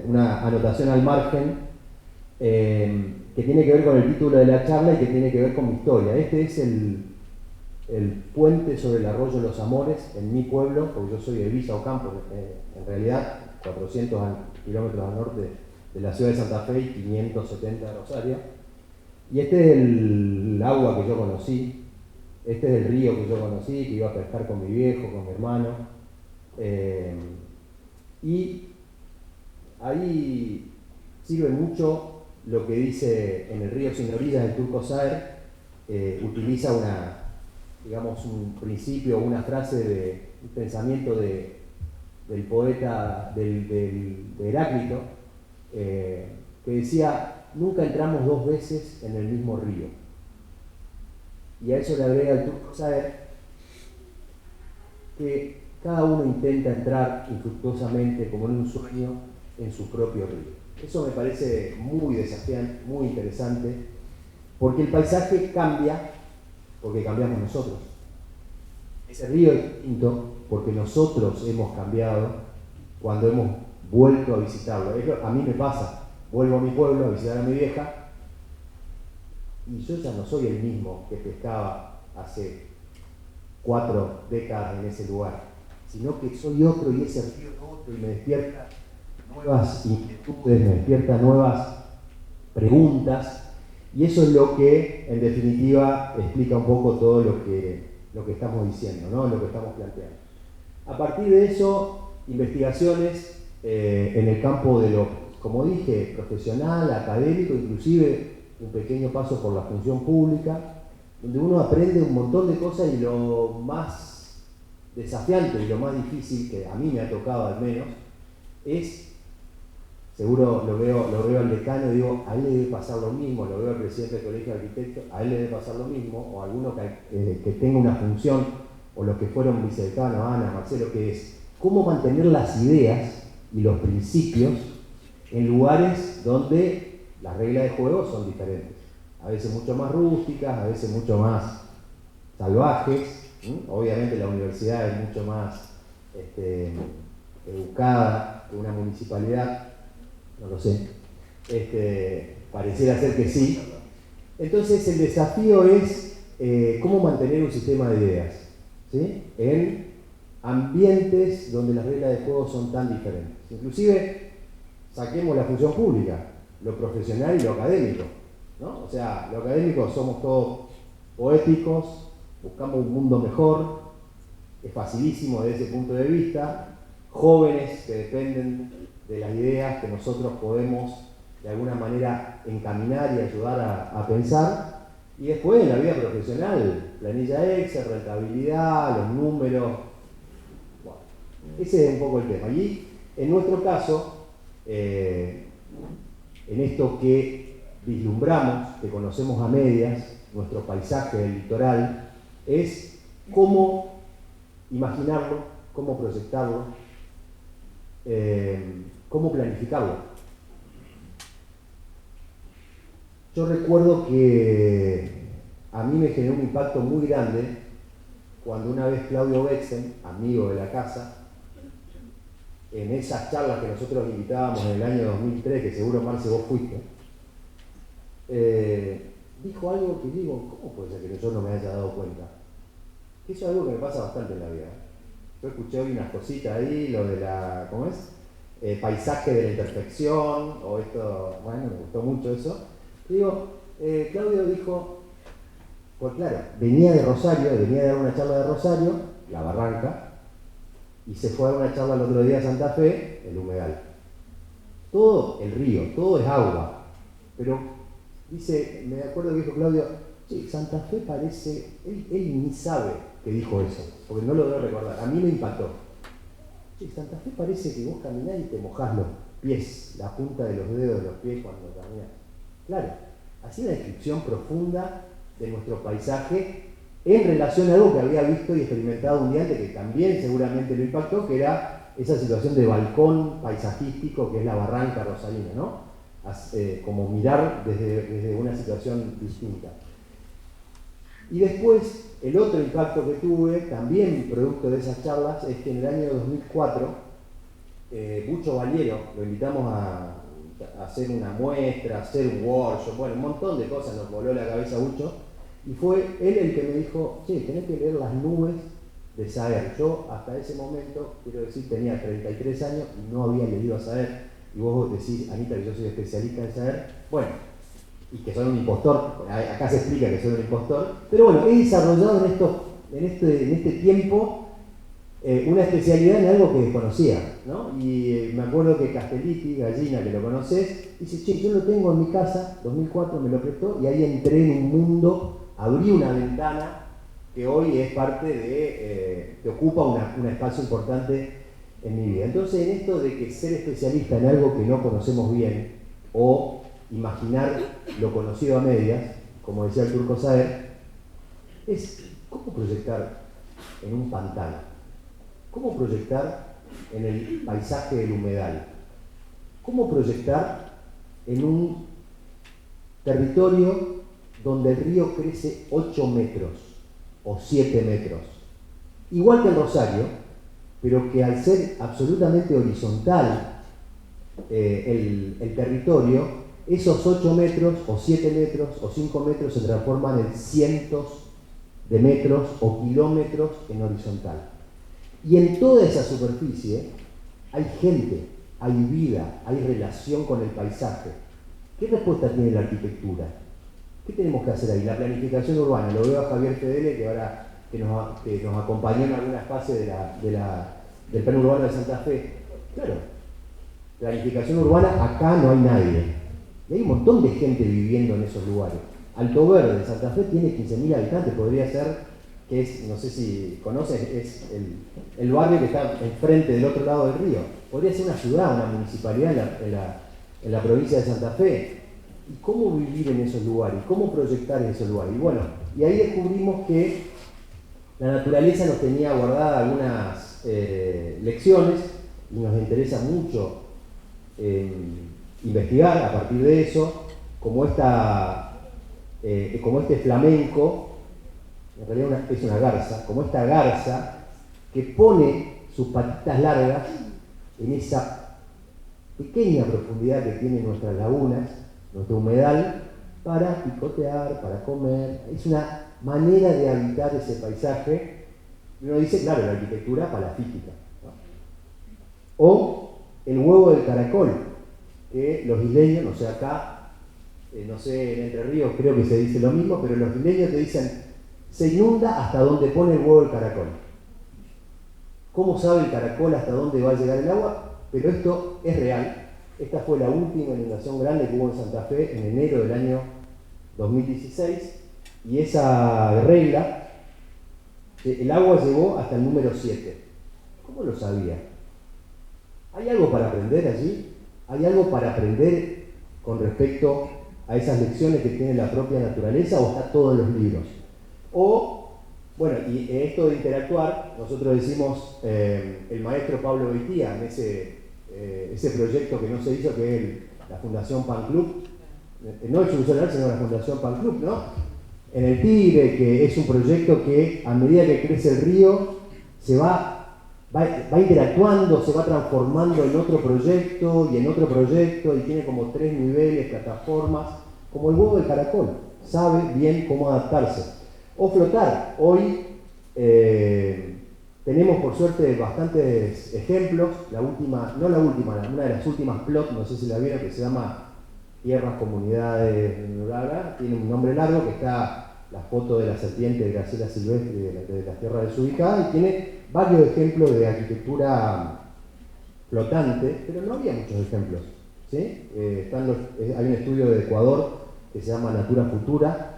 Speaker 4: una anotación al margen, que tiene que ver con el título de la charla y que tiene que ver con mi historia. Este es el puente sobre el arroyo Los Amores en mi pueblo, porque yo soy de Villa Ocampo, en realidad 400 kilómetros al norte de la ciudad de Santa Fe y 570 de Rosario. Y este es el agua que yo conocí, este es el río que yo conocí, que iba a pescar con mi viejo, con mi hermano. Y ahí sirve mucho lo que dice en el río sin orillas del Turco Saer. Utiliza un principio, una frase de un pensamiento del poeta de Heráclito, que decía: nunca entramos dos veces en el mismo río. Y a eso le agrega el Turco Saer que cada uno intenta entrar infructuosamente, como en un sueño, en su propio río. Eso me parece muy desafiante, muy interesante, porque el paisaje cambia porque cambiamos nosotros. Ese río es distinto porque nosotros hemos cambiado cuando hemos vuelto a visitarlo. A mí me pasa, vuelvo a mi pueblo a visitar a mi vieja y yo ya no soy el mismo que pescaba hace 4 décadas en ese lugar, sino que soy otro y ese río es otro y me despierta nuevas inquietudes, me despierta nuevas preguntas, y eso es lo que en definitiva explica un poco todo lo que estamos diciendo, ¿no? Lo que estamos planteando. A partir de eso, investigaciones en el campo de lo, como dije, profesional, académico, inclusive un pequeño paso por la función pública, donde uno aprende un montón de cosas y lo más desafiante y lo más difícil, que a mí me ha tocado al menos, es, seguro lo veo al decano y digo, a él le debe pasar lo mismo, lo veo al presidente del colegio de arquitectos, a él le debe pasar lo mismo, o a alguno que tenga una función, o los que fueron vicedecanos, Ana, Marcelo, que es cómo mantener las ideas y los principios en lugares donde las reglas de juego son diferentes. A veces mucho más rústicas, a veces mucho más salvajes. Obviamente la universidad es mucho más educada que una municipalidad, no lo sé, pareciera ser que sí. Entonces el desafío es cómo mantener un sistema de ideas, ¿sí?, en ambientes donde las reglas de juego son tan diferentes. Inclusive saquemos la función pública, lo profesional y lo académico, ¿no? O sea, lo académico somos todos poéticos, buscamos un mundo mejor, es facilísimo desde ese punto de vista, jóvenes que dependen de las ideas que nosotros podemos de alguna manera encaminar y ayudar a pensar, y después en la vida profesional, planilla Excel, rentabilidad, los números, bueno, ese es un poco el tema. Y en nuestro caso, en esto que vislumbramos, que conocemos a medias, nuestro paisaje del litoral, es cómo imaginarlo, cómo proyectarlo, cómo planificarlo. Yo recuerdo que a mí me generó un impacto muy grande cuando una vez Claudio Bexen, amigo de la casa, en esas charlas que nosotros invitábamos en el año 2003, que seguro, Marce, vos fuiste, dijo algo que digo, ¿cómo puede ser que yo no me haya dado cuenta? Que eso es algo que me pasa bastante en la vida. Yo escuché hoy unas cositas ahí, lo de la, ¿cómo es? Paisaje de la imperfección, o esto, bueno, me gustó mucho eso. Digo, Claudio dijo, pues claro, venía de Rosario, venía de dar una charla de Rosario, La Barranca, y se fue a dar una charla el otro día a Santa Fe, el Humedal. Todo el río, todo es agua, pero dice, me acuerdo que dijo Claudio, sí, Santa Fe parece, él ni sabe que dijo eso, porque no lo debo recordar, a mí me impactó. Sí, Santa Fe parece que vos caminás y te mojás los pies, la punta de los dedos de los pies cuando caminás. Claro, así una descripción profunda de nuestro paisaje en relación a algo que había visto y experimentado un día antes, que también seguramente lo impactó, que era esa situación de balcón paisajístico que es la Barranca rosarina, ¿no? Como mirar desde una situación distinta. Y después, el otro impacto que tuve, también producto de esas charlas, es que en el año 2004, Bucho Valiero, lo invitamos a hacer una muestra, a hacer un workshop, bueno, un montón de cosas nos voló la cabeza Bucho, y fue él el que me dijo, sí, tenés que leer Las nubes de Saer. Yo hasta ese momento, quiero decir, tenía 33 años y no había leído a Saer, y vos decís, Anita, que yo soy especialista en Saer, bueno, y que soy un impostor, acá se explica que soy un impostor, pero bueno, he desarrollado en este tiempo una especialidad en algo que desconocía, ¿no? Y me acuerdo que Castelliti, Gallina, que lo conocés, dice, che, yo lo tengo en mi casa, 2004 me lo prestó, y ahí entré en un mundo, abrí una ventana que hoy es parte de, que ocupa un espacio importante en mi vida. Entonces, en esto de que ser especialista en algo que no conocemos bien, o imaginar lo conocido a medias, como decía el turco Saer, es cómo proyectar en un pantano. ¿Cómo proyectar en el paisaje del humedal? ¿Cómo proyectar en un territorio donde el río crece 8 metros o 7 metros? Igual que en Rosario, pero que al ser absolutamente horizontal el territorio, esos 8 metros o 7 metros o 5 metros se transforman en cientos de metros o kilómetros en horizontal. Y en toda esa superficie hay gente, hay vida, hay relación con el paisaje. ¿Qué respuesta tiene la arquitectura? ¿Qué tenemos que hacer ahí? La planificación urbana. Lo veo a Javier Fedele, que ahora que nos acompañó en algunas fases del plan urbano de Santa Fe. Claro, planificación urbana, acá no hay nadie. Y hay un montón de gente viviendo en esos lugares. Alto Verde, Santa Fe, tiene 15.000 habitantes, podría ser, que es, no sé si conocen, es el barrio que está enfrente del otro lado del río. Podría ser una ciudad, una municipalidad en la provincia de Santa Fe. ¿Y cómo vivir en esos lugares? ¿Cómo proyectar en esos lugares? Y bueno, y ahí descubrimos que la naturaleza nos tenía guardada algunas lecciones y nos interesa mucho investigar a partir de eso, como este flamenco, en realidad es una garza, como esta garza que pone sus patitas largas en esa pequeña profundidad que tienen nuestras lagunas, nuestro humedal, para picotear, para comer. Es una manera de habitar ese paisaje. Y uno dice, claro, la arquitectura palafítica, ¿no? O el huevo del caracol, que los isleños, no sé, acá, no sé, en Entre Ríos creo que se dice lo mismo, pero los isleños te dicen, se inunda hasta donde pone el huevo del caracol. ¿Cómo sabe el caracol hasta dónde va a llegar el agua? Pero esto es real. Esta fue la última inundación grande que hubo en Santa Fe en enero del año 2016, y esa regla, el agua llegó hasta el número 7. ¿Cómo lo sabía? ¿Hay algo para aprender allí? ¿Hay algo para aprender con respecto a esas lecciones que tiene la propia naturaleza, o está todo en los libros? O, bueno, y esto de interactuar, nosotros decimos, el maestro Pablo Beitía, en ese proyecto que no se hizo, que es la Fundación Pan Club, no el Solucionar, sino la Fundación Pan Club, ¿no? En el Tigre, que es un proyecto que a medida que crece el río, se va interactuando, se va transformando en otro proyecto y en otro proyecto, y tiene como 3 niveles, plataformas, como el huevo del caracol, sabe bien cómo adaptarse. O flotar. Hoy tenemos por suerte bastantes ejemplos. Una de las últimas plot, no sé si la vieron, que se llama Tierras, Comunidades, tiene un nombre largo, que está la foto de la serpiente de Graciela Silvestri de las tierras desubicadas, y tiene varios ejemplos de arquitectura flotante, pero no había muchos ejemplos, ¿sí? Hay un estudio de Ecuador que se llama Natura Futura,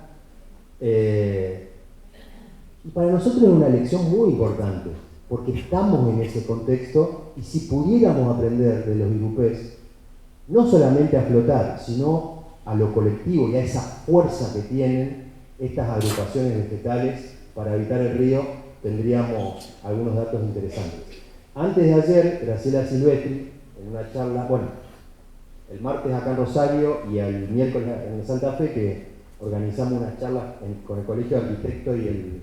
Speaker 4: y para nosotros es una lección muy importante, porque estamos en ese contexto, y si pudiéramos aprender de los irupés, no solamente a flotar, sino a lo colectivo y a esa fuerza que tienen estas agrupaciones vegetales para habitar el río, tendríamos algunos datos interesantes. Antes de ayer, Graciela Silvestri, en una charla, bueno, el martes acá en Rosario y el miércoles en Santa Fe, que organizamos unas charlas con el Colegio de Arquitectos y el...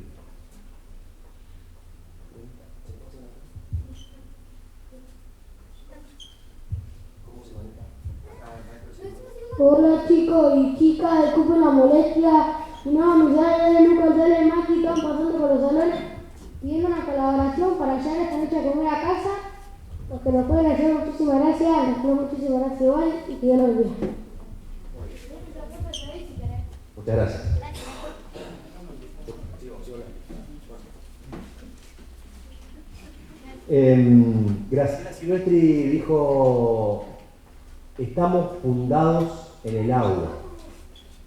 Speaker 8: Hola chicos y chicas, disculpen la molestia. No, me sale Lucas Dale Mágica pasando por los salones pidiendo una colaboración para llevar esta noche a comer a casa. Los que nos pueden ayudar, muchísimas gracias. Les pido muchísimas gracias igual y que Dios los bendiga.
Speaker 4: Muchas gracias. Graciela Silvestri dijo: estamos fundados en el agua.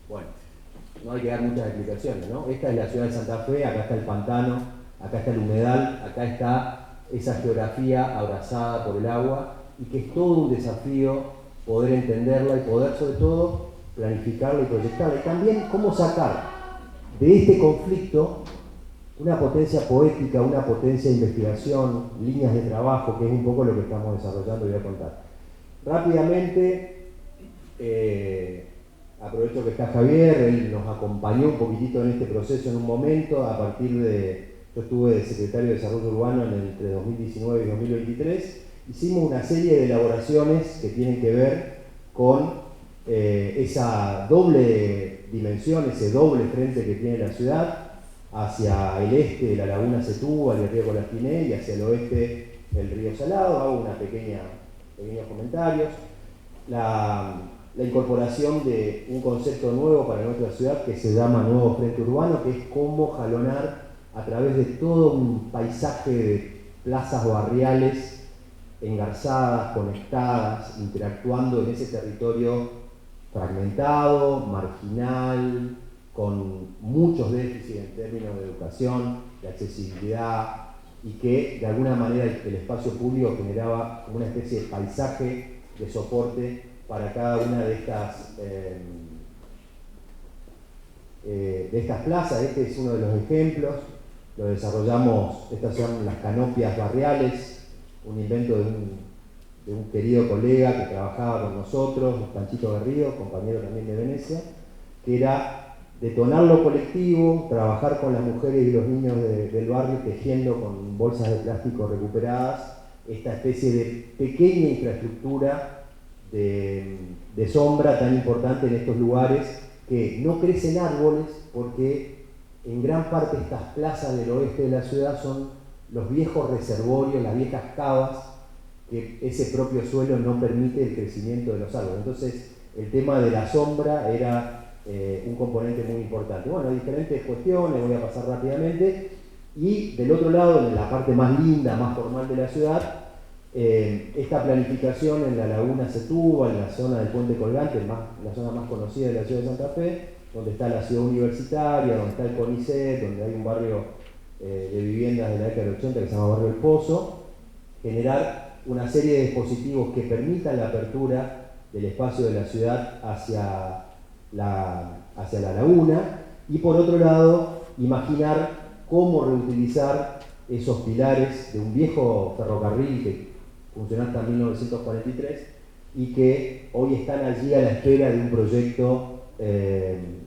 Speaker 4: Bueno, no hay que dar muchas explicaciones, ¿no? Esta es la ciudad de Santa Fe, acá está el pantano, acá está el humedal, acá está esa geografía abrazada por el agua, y que es todo un desafío poder entenderla y poder, sobre todo, planificarla y proyectarla. Y también cómo sacar de este conflicto una potencia poética, una potencia de investigación, líneas de trabajo, que es un poco lo que estamos desarrollando y voy a contar. Rápidamente, aprovecho que está Javier, él nos acompañó un poquitito en este proceso en un momento, a partir de, yo estuve de secretario de Desarrollo Urbano entre 2019 y 2023, hicimos una serie de elaboraciones que tienen que ver con esa doble dimensión, ese doble frente que tiene la ciudad, hacia el este de la laguna Setúbal y el río Colastiné, y hacia el oeste el río Salado. Hago pequeños comentarios. La incorporación de un concepto nuevo para nuestra ciudad que se llama Nuevo Frente Urbano, que es cómo jalonar a través de todo un paisaje de plazas barriales engarzadas, conectadas, interactuando en ese territorio fragmentado, marginal, con muchos déficits en términos de educación, de accesibilidad, y que de alguna manera el espacio público generaba como una especie de paisaje de soporte para cada una de estas plazas. Este es uno de los ejemplos, lo desarrollamos, estas son las canopias barriales, un invento de un querido colega que trabajaba con nosotros, Panchito Garrido, compañero también de Venecia, que era detonar lo colectivo, trabajar con las mujeres y los niños del barrio tejiendo con bolsas de plástico recuperadas esta especie de pequeña infraestructura de sombra tan importante en estos lugares, que no crecen árboles porque en gran parte estas plazas del oeste de la ciudad son los viejos reservorios, las viejas cavas, que ese propio suelo no permite el crecimiento de los árboles. Entonces el tema de la sombra era un componente muy importante. Bueno, hay diferentes cuestiones, voy a pasar rápidamente. Y del otro lado, en la parte más linda, más formal de la ciudad, esta planificación en la laguna Setúbal, en la zona del Puente Colgante, la zona más conocida de la ciudad de Santa Fe, donde está la ciudad universitaria, donde está el CONICET, donde hay un barrio de viviendas de la década del 80 que se llama Barrio El Pozo, generar una serie de dispositivos que permitan la apertura del espacio de la ciudad hacia la laguna, y por otro lado imaginar cómo reutilizar esos pilares de un viejo ferrocarril que funcionó hasta 1943 y que hoy están allí a la espera de un proyecto en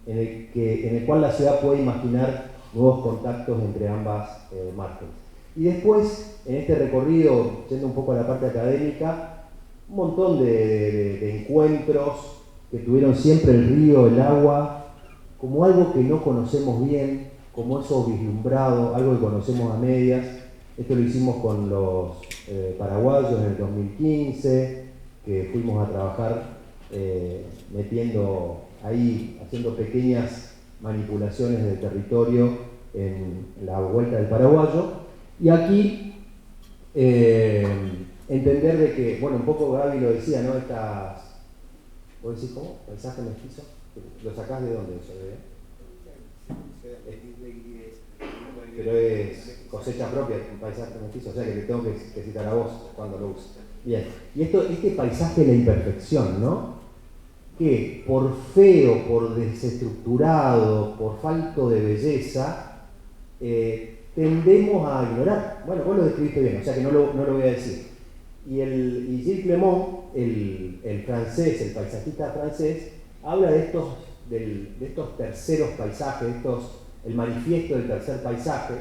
Speaker 4: el cual la ciudad puede imaginar nuevos contactos entre ambas márgenes. Y después, en este recorrido, yendo un poco a la parte académica, un montón de encuentros que tuvieron siempre el río, el agua, como algo que no conocemos bien, como eso vislumbrado, algo que conocemos a medias. Esto lo hicimos con los paraguayos en el 2015, que fuimos a trabajar metiendo ahí, haciendo pequeñas manipulaciones del territorio en la vuelta del paraguayo. Y aquí entender de que, bueno, un poco Gaby lo decía, ¿no? ¿Vos decís cómo? ¿Paisaje mestizo? ¿Lo sacás de dónde eso? Pero es cosecha propia, un paisaje mestizo, o sea que te tengo que citar a vos cuando lo uses. Bien, y este paisaje de la imperfección, ¿no? Que por feo, por desestructurado, por falto de belleza, tendemos a ignorar. Bueno, vos lo describiste bien, o sea que no lo voy a decir. Y Gilles Clément, el francés, el paisajista francés, habla de estos terceros paisajes, el manifiesto del tercer paisaje,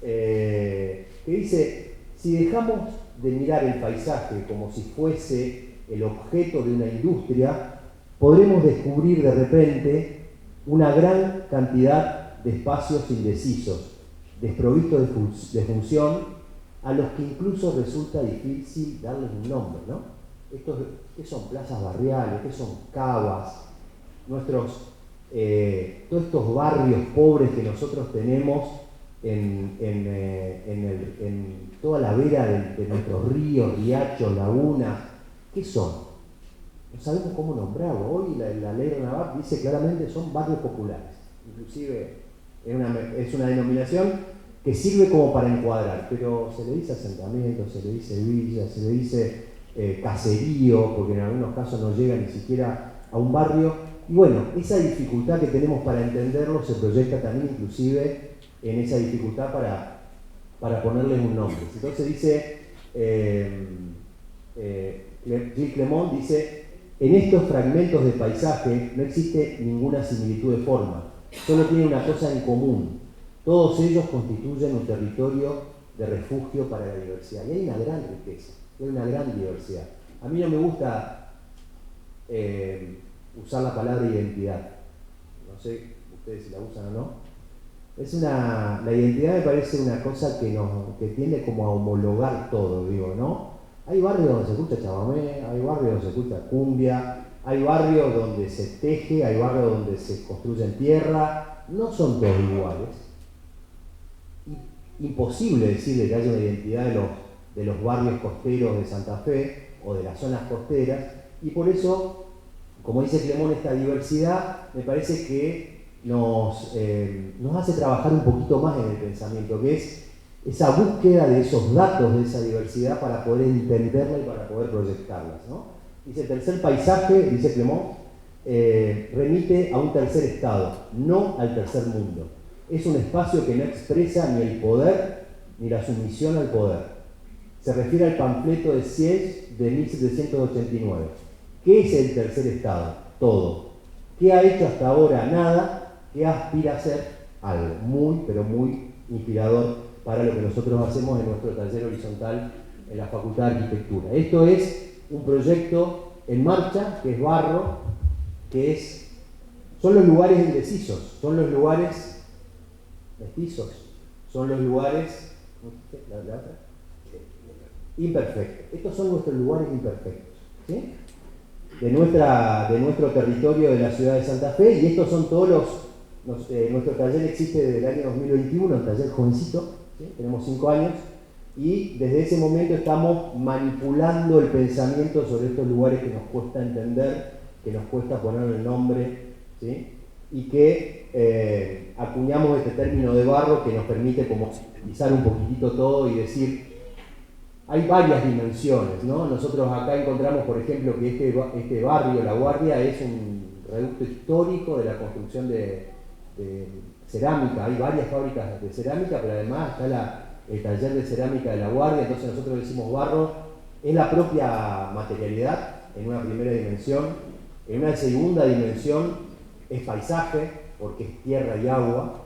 Speaker 4: que dice, si dejamos de mirar el paisaje como si fuese el objeto de una industria, podremos descubrir de repente una gran cantidad de espacios indecisos, desprovistos de función, a los que incluso resulta difícil darles un nombre, ¿no? ¿Qué son plazas barriales? ¿Qué son cavas? Todos estos barrios pobres que nosotros tenemos en toda la vera de nuestros ríos, riachos, lagunas, ¿qué son? No sabemos cómo nombrarlo. Hoy la ley de Navarra dice claramente son barrios populares. Inclusive es una denominación que sirve como para encuadrar, pero se le dice asentamiento, se le dice villa, se le dice caserío, porque en algunos casos no llega ni siquiera a un barrio. Y bueno, esa dificultad que tenemos para entenderlo se proyecta también inclusive en esa dificultad para ponerles un nombre. Entonces dice, Gilles Clément dice, en estos fragmentos de paisaje no existe ninguna similitud de forma, solo tienen una cosa en común. Todos ellos constituyen un territorio de refugio para la diversidad. Y hay una gran riqueza, hay una gran diversidad. A mí no me gusta usar la palabra identidad. No sé ustedes si la usan o no. La identidad me parece una cosa que tiende como a homologar todo, digo, ¿no? Hay barrios donde se escucha chamamé, hay barrios donde se escucha cumbia, hay barrios donde se teje, hay barrios donde se construye en tierra. No son todos iguales. imposible decir que haya una identidad de los barrios costeros de Santa Fe o de las zonas costeras, y por eso, como dice Clemón, esta diversidad me parece que nos hace trabajar un poquito más en el pensamiento, que es esa búsqueda de esos datos de esa diversidad para poder entenderla y para poder proyectarlas, ¿no? Dice, el tercer paisaje, dice Clemón, remite a un tercer estado, no al tercer mundo. Es un espacio que no expresa ni el poder ni la sumisión al poder. Se refiere al panfleto de Sieyès de 1789. ¿Qué es el tercer estado? Todo. ¿Qué ha hecho hasta ahora? Nada. ¿Qué aspira a ser? Algo muy, pero muy inspirador para lo que nosotros hacemos en nuestro taller horizontal en la Facultad de Arquitectura. Esto es un proyecto en marcha, que es Barro, son los lugares indecisos, son los lugares mestizos, son los lugares imperfectos. Estos son nuestros lugares imperfectos, ¿sí? de nuestro territorio de la ciudad de Santa Fe, y estos son todos nuestro taller existe desde el año 2021, el taller jovencito, ¿sí? Tenemos 5 años, y desde ese momento estamos manipulando el pensamiento sobre estos lugares que nos cuesta entender, que nos cuesta poner el nombre, ¿sí? Y que acuñamos este término de Barro que nos permite como sintetizar un poquitito todo y decir, hay varias dimensiones, ¿no? Nosotros acá encontramos, por ejemplo, que este barrio, La Guardia, es un reducto histórico de la construcción de cerámica. Hay varias fábricas de cerámica, pero además está el taller de cerámica de La Guardia. Entonces nosotros decimos Barro es la propia materialidad en una primera dimensión. En una segunda dimensión es paisaje, porque es tierra y agua.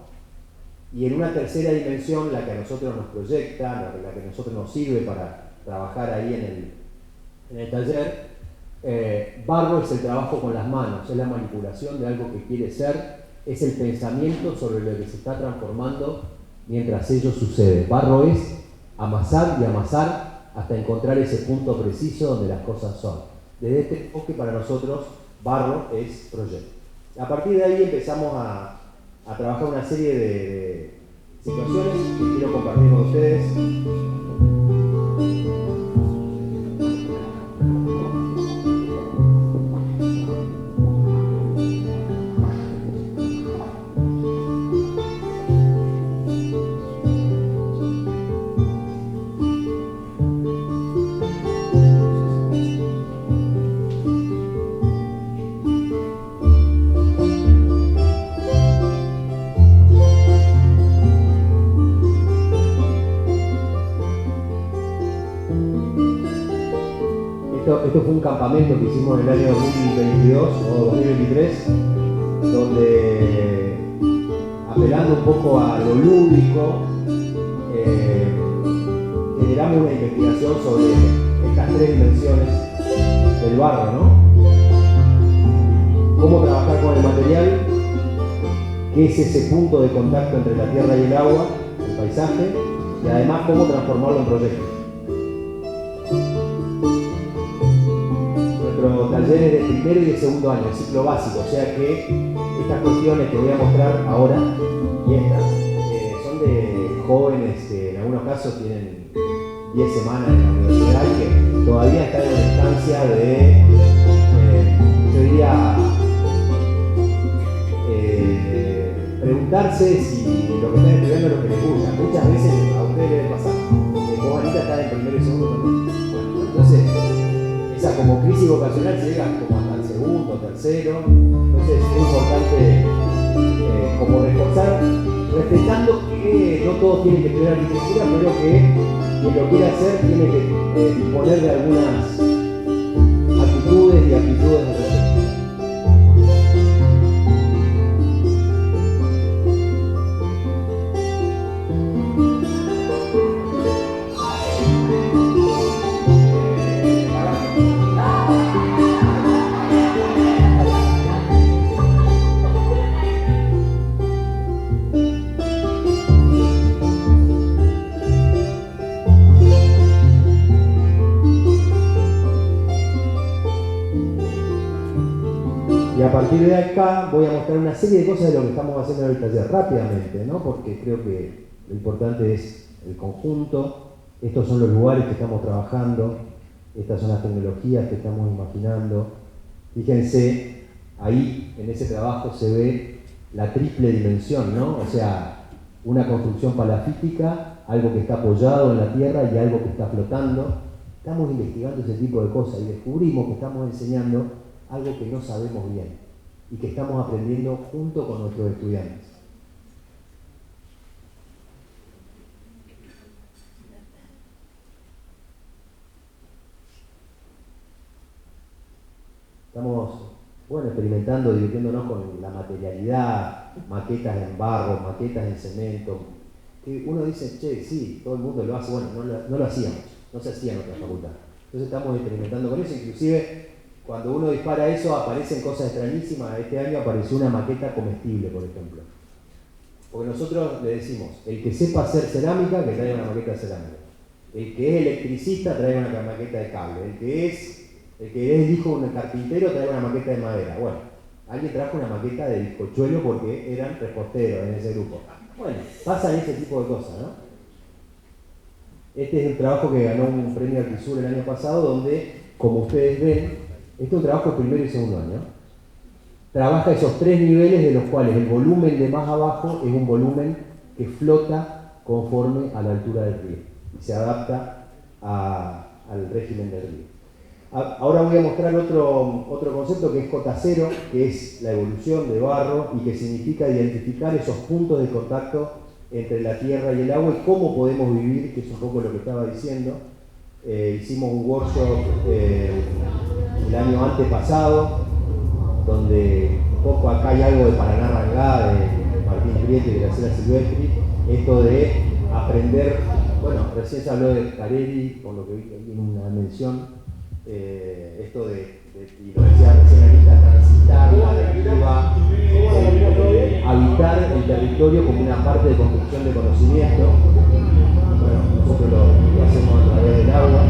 Speaker 4: Y en una tercera dimensión, la que a nosotros nos proyecta, la que a nosotros nos sirve para trabajar ahí en el taller, Barro es el trabajo con las manos, es la manipulación de algo que quiere ser, es el pensamiento sobre lo que se está transformando mientras ello sucede. Barro es amasar y amasar hasta encontrar ese punto preciso donde las cosas son. Desde este enfoque para nosotros, Barro es proyecto. A partir de ahí empezamos a trabajar una serie de situaciones que quiero compartir con ustedes. Esto fue un campamento que hicimos en el año 2022 o 2023, donde, apelando un poco a lo lúdico, generamos una investigación sobre estas 3 dimensiones del barro, ¿no? Cómo trabajar con el material, qué es ese punto de contacto entre la tierra y el agua, el paisaje, y además cómo transformarlo en proyectos. Nuestros talleres de primero y de segundo año, el ciclo básico, o sea que estas cuestiones que voy a mostrar ahora y estas son de jóvenes que en algunos casos tienen 10 semanas en la universidad y que todavía están en la instancia de, yo diría, preguntarse si lo que están estudiando es lo que les gusta. Muchas veces a ustedes les pasa, como Anita está en primero y segundo también. Bueno, entonces esa como crisis vocacional se llega como hasta el segundo, tercero. Entonces es importante como reforzar, respetando que no todos tienen que estudiar arquitectura, pero que quien lo quiera hacer tiene que disponer de algunas actitudes y aptitudes de respeto. Y a partir de acá voy a mostrar una serie de cosas de lo que estamos haciendo en el taller rápidamente, ¿no? Porque creo que Lo importante es el conjunto. Estos son los lugares que estamos trabajando, estas son las tecnologías que estamos imaginando. Fíjense, ahí en ese trabajo se ve la triple dimensión, ¿no? O sea, una construcción palafítica, algo que está apoyado en la tierra y algo que está flotando. Estamos investigando ese tipo de cosas y descubrimos que estamos enseñando algo que no sabemos bien y que estamos aprendiendo junto con nuestros estudiantes. Estamos, bueno, experimentando, divirtiéndonos con la materialidad, maquetas en barro, maquetas en cemento. Que uno dice, che, sí, todo el mundo lo hace, bueno, no lo hacíamos, no se hacía en otra facultad. Entonces estamos experimentando con eso, inclusive cuando uno dispara eso aparecen cosas extrañísimas. Este año apareció una maqueta comestible, por ejemplo. Porque nosotros le decimos, el que sepa hacer cerámica, que traiga una maqueta de cerámica. El que es electricista, traiga una maqueta de cable. El que es hijo de un carpintero, traiga una maqueta de madera. Bueno, alguien trajo una maqueta de bizcochuelo porque eran reposteros en ese grupo. Bueno, pasan ese tipo de cosas, ¿no? Este es el trabajo que ganó un premio Arquisur el año pasado, donde, como ustedes ven, este es un trabajo de primero y segundo año. Trabaja esos tres niveles, de los cuales el volumen de más abajo es un volumen que flota conforme a la altura del río y se adapta al régimen del río. Ahora voy a mostrar otro concepto que es cota cero, que es la evolución de barro y que significa identificar esos puntos de contacto entre la tierra y el agua y cómo podemos vivir, que es un poco lo que estaba diciendo. Hicimos un workshop el año antepasado, donde un poco acá hay algo de Paraná Rangá, de Martín Prieto y de Graciela Silvestri, esto de aprender, bueno, recién se habló de Carelli, por lo que vi en una mención, esto y lo decía recién Anita, transitar la deriva, habitar el territorio como una parte de construcción de conocimiento. Bueno, nosotros lo hacemos a través del agua.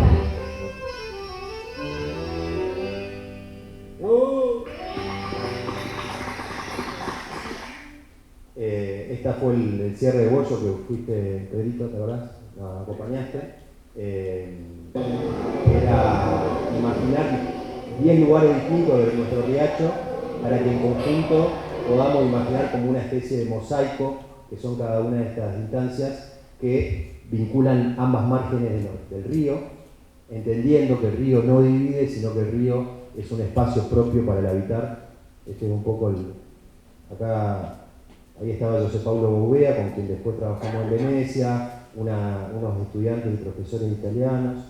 Speaker 4: Esta fue el cierre de bollo que fuiste, Pedrito, ¿te acordás? Nos acompañaste. Era imaginar 10 lugares distintos de nuestro riacho para que en conjunto podamos imaginar como una especie de mosaico, que son cada una de estas instancias que vinculan ambas márgenes del río, entendiendo que el río no divide, sino que el río es un espacio propio para el habitar. Este es un poco acá, ahí estaba José Paulo Boubea, con quien después trabajamos en Venecia, unos estudiantes y profesores italianos.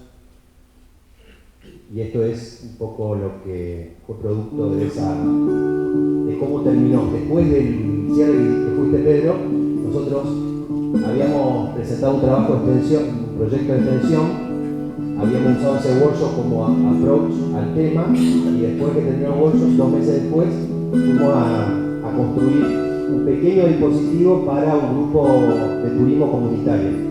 Speaker 4: Y esto es un poco lo que fue producto de cómo terminó. Después del cierre que fuiste, Pedro, nosotros habíamos presentado un trabajo de extensión, un proyecto de extensión, habíamos usado ese workshop como approach al tema, y después que terminó el workshop, 2 meses después, fuimos a construir un pequeño dispositivo para un grupo de turismo comunitario.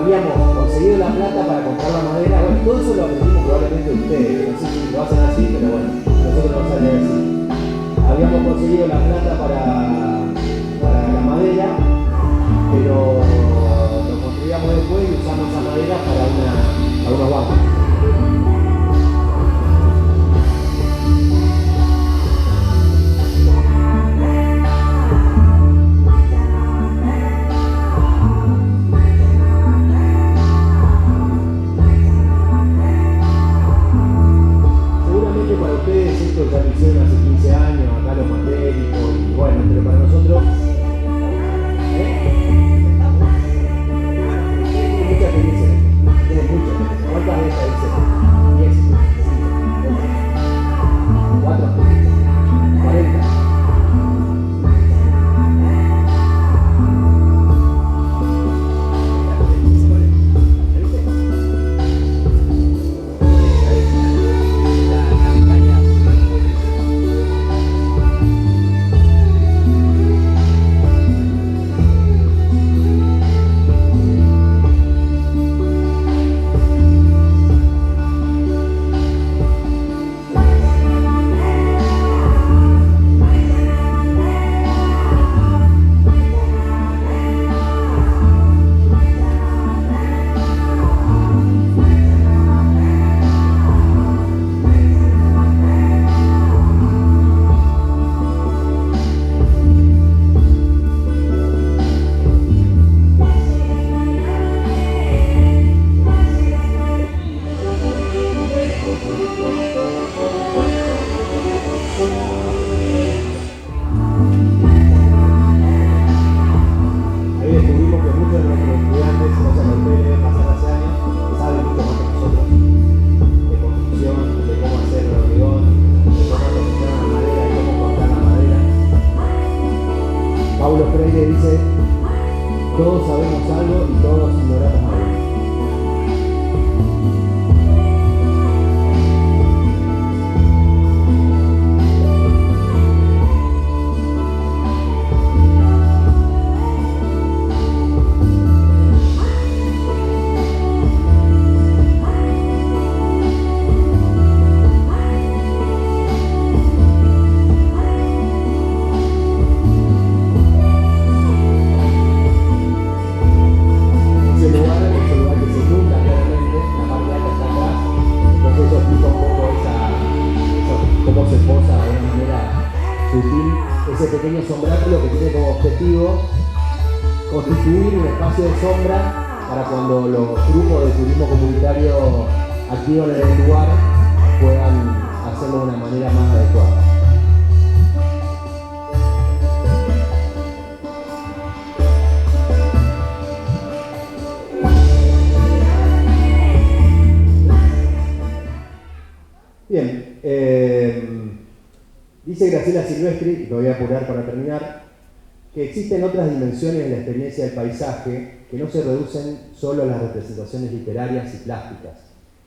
Speaker 4: Habíamos conseguido la plata para comprar la madera, bueno, todo eso lo aprendimos probablemente de ustedes, no sé si lo hacen así, pero bueno, nosotros no sale así. Habíamos conseguido la plata para la madera, pero lo construíamos después y usamos esa madera para unos bancos. Esto ya lo hicieron hace 15 años, acá los matéricos, y bueno, pero para nosotros tiene mucha experiencia, tiene mucha. ¿Cuántas veces? Ahí descubrimos que muchos de nuestros estudiantes, gracias a ustedes, deben pasar hace años, saben mucho más que nosotros de construcción, de cómo hacer el hormigón, de cómo cocinar la madera, de cómo cortar la madera. Paulo Freire dice: todos sabemos algo y todos ignoramos algo. Ese pequeño sombráculo que tiene como objetivo constituir un espacio de sombra para cuando los grupos de turismo comunitario activos en el lugar puedan hacerlo de una manera más adecuada. Bien, dice Graciela Silvestri, y me voy a apurar para terminar, que existen otras dimensiones de la experiencia del paisaje que no se reducen solo a las representaciones literarias y plásticas.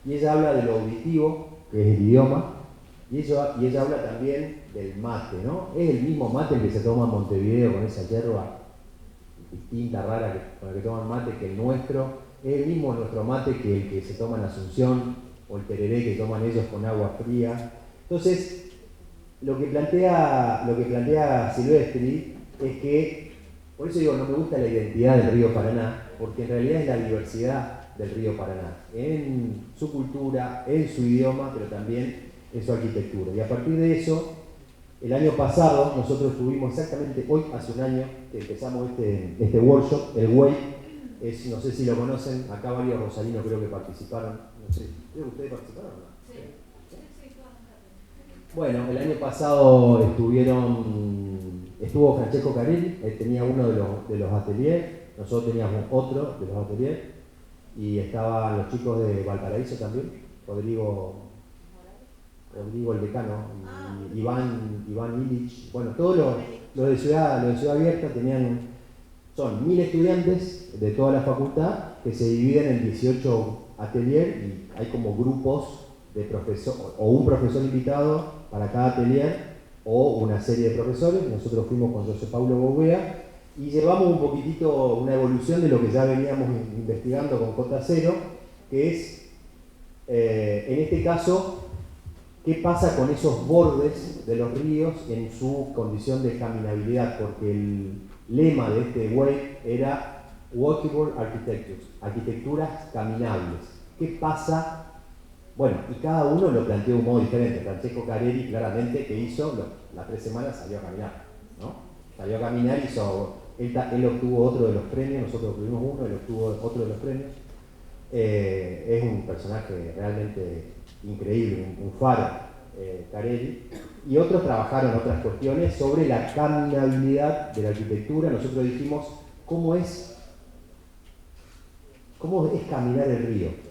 Speaker 4: Y ella habla de lo auditivo, que es el idioma, y ella habla también del mate, ¿no? Es el mismo mate el que se toma en Montevideo con esa hierba distinta, rara, con la que toman mate que el nuestro. Es el mismo nuestro mate que el que se toma en Asunción, o el tereré que toman ellos con agua fría. Entonces, lo que plantea Silvestri es que, por eso digo, no me gusta la identidad del río Paraná, porque en realidad es la diversidad del río Paraná, en su cultura, en su idioma, pero también en su arquitectura. Y a partir de eso, el año pasado, nosotros tuvimos exactamente, hoy hace un año, que empezamos este workshop, el WEI, no sé si lo conocen, acá varios rosarinos creo que participaron, no sé, ¿creo que ustedes participaron o no? Sí. Bueno, el año pasado estuvo Francesco Carelli, él tenía uno de los ateliers, nosotros teníamos otro de los ateliers, y estaban los chicos de Valparaíso también, Rodrigo el decano, y Iván Illich, bueno, todos los de Ciudad Abierta son 1000 estudiantes de toda la facultad que se dividen en 18 ateliers y hay como grupos de profesores, o un profesor invitado para cada atelier, o una serie de profesores. Nosotros fuimos con José Paulo Bovea y llevamos un poquitito una evolución de lo que ya veníamos investigando con J0, que es, en este caso, qué pasa con esos bordes de los ríos en su condición de caminabilidad, porque el lema de este web era Walkable Architectures, arquitecturas caminables. ¿Qué pasa? Bueno, y cada uno lo planteó de un modo diferente. Francesco Carelli, claramente, que hizo, las 3 semanas salió a caminar, ¿no? Salió a caminar, él obtuvo otro de los premios, nosotros obtuvimos uno, él obtuvo otro de los premios. Es un personaje realmente increíble, un faro, Carelli. Y otros trabajaron otras cuestiones sobre la caminabilidad de la arquitectura. Nosotros dijimos, ¿cómo es caminar el río?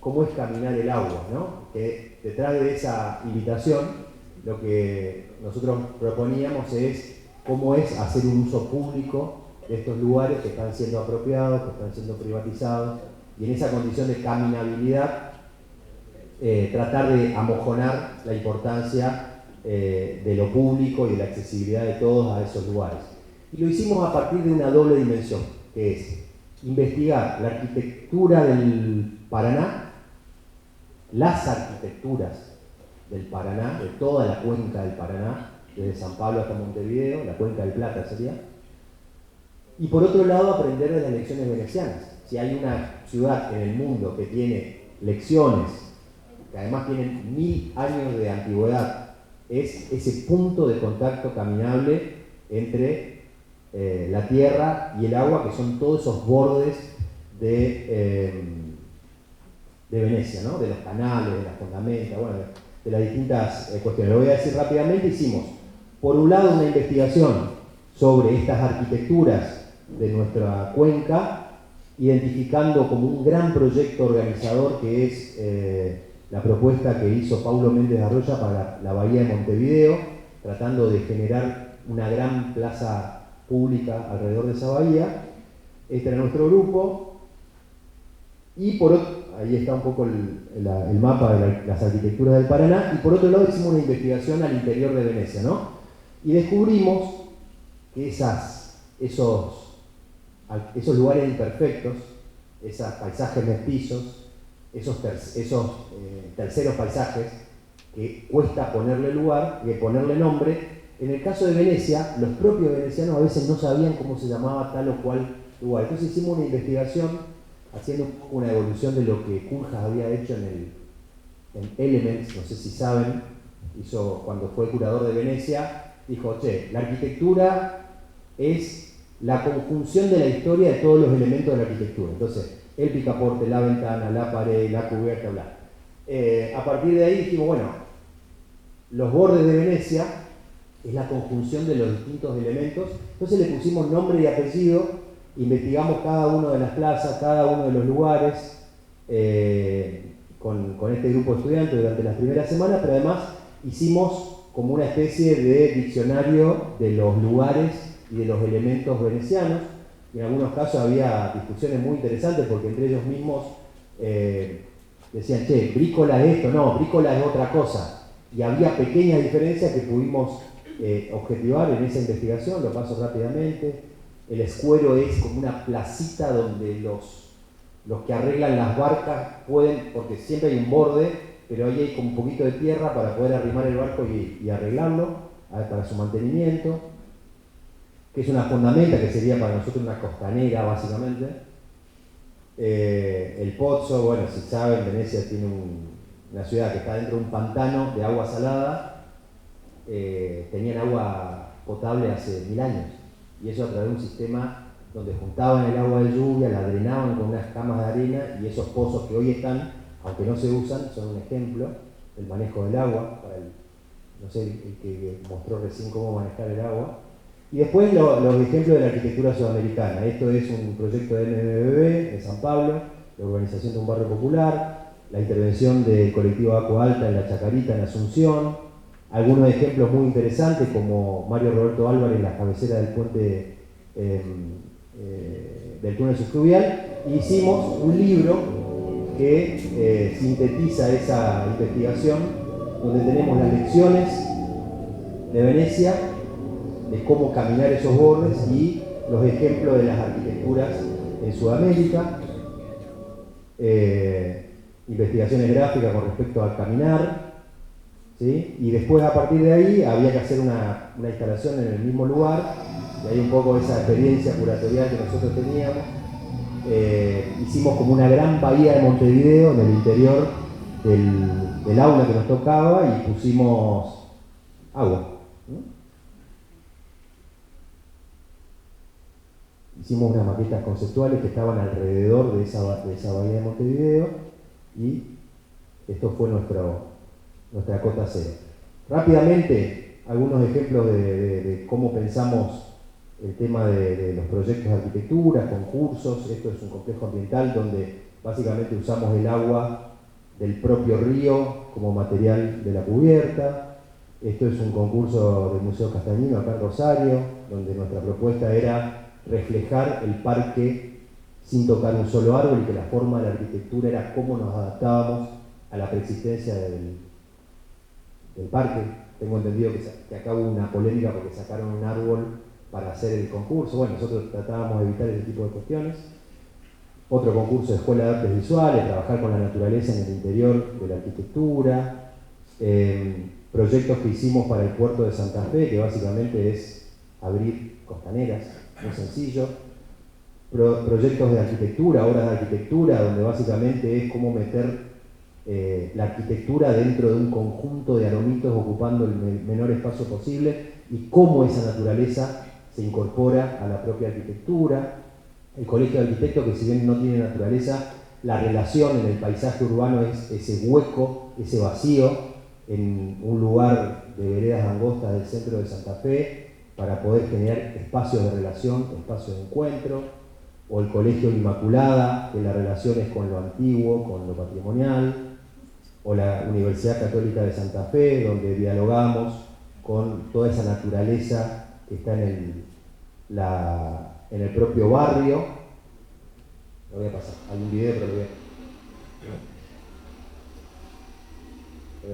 Speaker 4: ¿Cómo es caminar el agua? ¿No? Que detrás de esa invitación, lo que nosotros proponíamos es cómo es hacer un uso público de estos lugares que están siendo apropiados, que están siendo privatizados, y en esa condición de caminabilidad tratar de amojonar la importancia de lo público y de la accesibilidad de todos a esos lugares. Y lo hicimos a partir de una doble dimensión, que es investigar la arquitectura del Paraná, las arquitecturas del Paraná, de toda la cuenca del Paraná, desde San Pablo hasta Montevideo, la cuenca del Plata sería, y por otro lado aprender de las lecciones venecianas. Si hay una ciudad en el mundo que tiene lecciones, que además tienen 1000 años de antigüedad, es ese punto de contacto caminable entre la tierra y el agua, que son todos esos bordes de de Venecia, ¿no? De los canales, de las fundamentas, bueno, de las distintas cuestiones. Lo voy a decir rápidamente. Hicimos, por un lado, una investigación sobre estas arquitecturas de nuestra cuenca, identificando como un gran proyecto organizador que es la propuesta que hizo Paulo Méndez Arroya para la Bahía de Montevideo, tratando de generar una gran plaza pública alrededor de esa bahía. Este era nuestro grupo. Y por otro, ahí está un poco el mapa de las arquitecturas del Paraná. Y por otro lado hicimos una investigación al interior de Venecia, ¿no? Y descubrimos que esos lugares imperfectos, esos paisajes mestizos, esos terceros paisajes que cuesta ponerle lugar y ponerle nombre. En el caso de Venecia, los propios venecianos a veces no sabían cómo se llamaba tal o cual lugar. Entonces hicimos una investigación haciendo un poco una evolución de lo que Culjas había hecho en Elements, no sé si saben, hizo cuando fue curador de Venecia, dijo, che, la arquitectura es la conjunción de la historia de todos los elementos de la arquitectura. Entonces, el picaporte, la ventana, la pared, la cubierta, bla. A partir de ahí dijimos, bueno, los bordes de Venecia es la conjunción de los distintos elementos. Entonces le pusimos nombre y apellido, investigamos cada una de las plazas, cada uno de los lugares, con este grupo de estudiantes durante las primeras semanas, pero además hicimos como una especie de diccionario de los lugares y de los elementos venecianos. Y en algunos casos había discusiones muy interesantes porque entre ellos mismos decían, che, brícola es esto, no, brícola es otra cosa. Y había pequeñas diferencias que pudimos objetivar en esa investigación, lo paso rápidamente. El escuero es como una placita donde los que arreglan las barcas pueden, porque siempre hay un borde, pero ahí hay como un poquito de tierra para poder arrimar el barco y arreglarlo para su mantenimiento, que es una fundamenta que sería para nosotros una costanera básicamente. El Pozzo, bueno, si saben, Venecia tiene una ciudad que está dentro de un pantano de agua salada. Tenían agua potable hace 1000 años, y eso a través de un sistema donde juntaban el agua de lluvia, la drenaban con unas camas de arena, y esos pozos que hoy están, aunque no se usan, son un ejemplo del manejo del agua, para el que mostró recién cómo manejar el agua. Y después los ejemplos de la arquitectura sudamericana. Esto es un proyecto de MBB en San Pablo, la urbanización de un barrio popular, la intervención del colectivo Agua Alta en la Chacarita, en Asunción, algunos ejemplos muy interesantes como Mario Roberto Álvarez en la cabecera del puente del túnel subfluvial. Hicimos un libro que sintetiza esa investigación, donde tenemos las lecciones de Venecia, de cómo caminar esos bordes y los ejemplos de las arquitecturas en Sudamérica, investigaciones gráficas con respecto al caminar, ¿sí? Y después a partir de ahí había que hacer una instalación en el mismo lugar, y ahí un poco esa experiencia curatorial que nosotros teníamos. Hicimos como una gran bahía de Montevideo en el interior del aula que nos tocaba, y pusimos agua, ¿no? Hicimos unas maquetas conceptuales que estaban alrededor de esa bahía de Montevideo, y esto fue nuestra cota cero. Rápidamente, algunos ejemplos de cómo pensamos el tema de los proyectos de arquitectura, concursos. Esto es un complejo ambiental donde básicamente usamos el agua del propio río como material de la cubierta. Esto es un concurso del Museo Castañino acá en Rosario, donde nuestra propuesta era reflejar el parque sin tocar un solo árbol, y que la forma de la arquitectura era cómo nos adaptábamos a la preexistencia del parque. Tengo entendido que acá hubo una polémica porque sacaron un árbol para hacer el concurso. Bueno, nosotros tratábamos de evitar ese tipo de cuestiones. Otro concurso de Escuela de Artes Visuales, trabajar con la naturaleza en el interior de la arquitectura. Proyectos que hicimos para el puerto de Santa Fe, que básicamente es abrir costaneras, muy sencillo. Proyectos de arquitectura, obras de arquitectura, donde básicamente es cómo meter la arquitectura dentro de un conjunto de aromitos ocupando el menor espacio posible, y cómo esa naturaleza se incorpora a la propia arquitectura. El Colegio de Arquitectos, que si bien no tiene naturaleza, la relación en el paisaje urbano es ese hueco, ese vacío, en un lugar de veredas angostas del centro de Santa Fe, para poder generar espacios de relación, espacios de encuentro, o el Colegio Inmaculada, que la relación es con lo antiguo, con lo patrimonial, o la Universidad Católica de Santa Fe, donde dialogamos con toda esa naturaleza que está en el propio barrio. Lo voy a pasar, hay un video, pero lo voy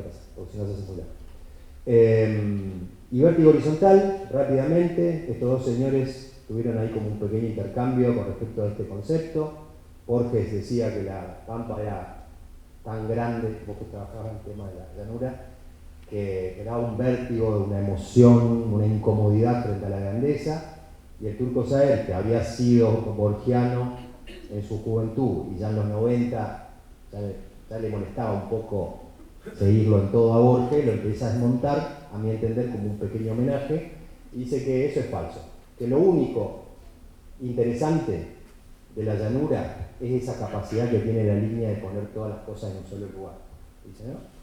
Speaker 4: a pasar, porque si no se hace muy largo. Y Vértigo Horizontal, rápidamente, estos dos señores tuvieron ahí como un pequeño intercambio con respecto a este concepto. Borges decía que la Pampa era tan grande, vos que trabajabas en el tema de la llanura, que era un vértigo, una emoción, una incomodidad frente a la grandeza. Y el Turco Saer, que había sido borgiano en su juventud y ya en los 90 ya le molestaba un poco seguirlo en todo a Borges, lo empieza a desmontar, a mi entender, como un pequeño homenaje, y dice que eso es falso, que lo único interesante de la llanura es esa capacidad que tiene la línea de poner todas las cosas en un solo lugar. Dice, ¿no?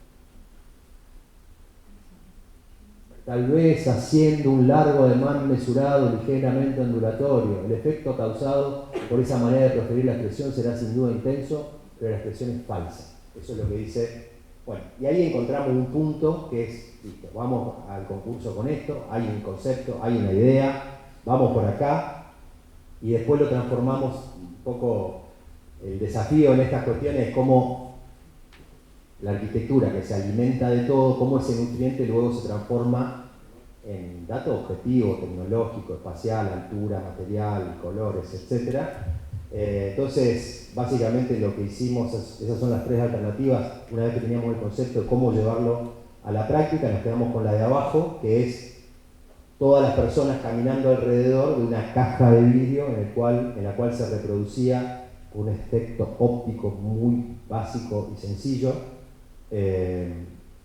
Speaker 4: Tal vez haciendo un largo ademán mesurado, ligeramente ondulatorio, el efecto causado por esa manera de proferir la expresión será sin duda intenso, pero la expresión es falsa. Eso es lo que dice. Bueno, y ahí encontramos un punto que es, listo, vamos al concurso con esto, hay un concepto, hay una idea, vamos por acá, y después lo transformamos un poco. El desafío en estas cuestiones es cómo la arquitectura, que se alimenta de todo, cómo ese nutriente luego se transforma en dato objetivo, tecnológico, espacial, altura, material, colores, etc. Entonces, básicamente lo que hicimos, esas son las tres alternativas. Una vez que teníamos el concepto de cómo llevarlo a la práctica, nos quedamos con la de abajo, que es todas las personas caminando alrededor de una caja de vidrio en la cual se reproducía un efecto óptico muy básico y sencillo,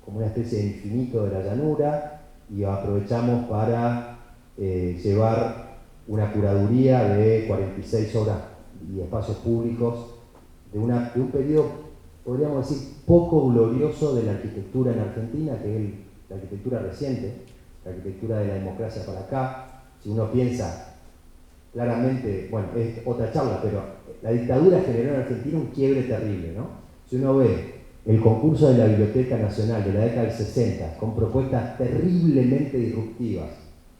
Speaker 4: como una especie de infinito de la llanura, y aprovechamos para llevar una curaduría de 46 obras y espacios públicos de un periodo, podríamos decir, poco glorioso de la arquitectura en Argentina, que es la arquitectura reciente, la arquitectura de la democracia para acá. Si uno piensa claramente, bueno, es otra charla, pero la dictadura generó en Argentina un quiebre terrible, ¿no? Si uno ve el concurso de la Biblioteca Nacional de la década del 60, con propuestas terriblemente disruptivas,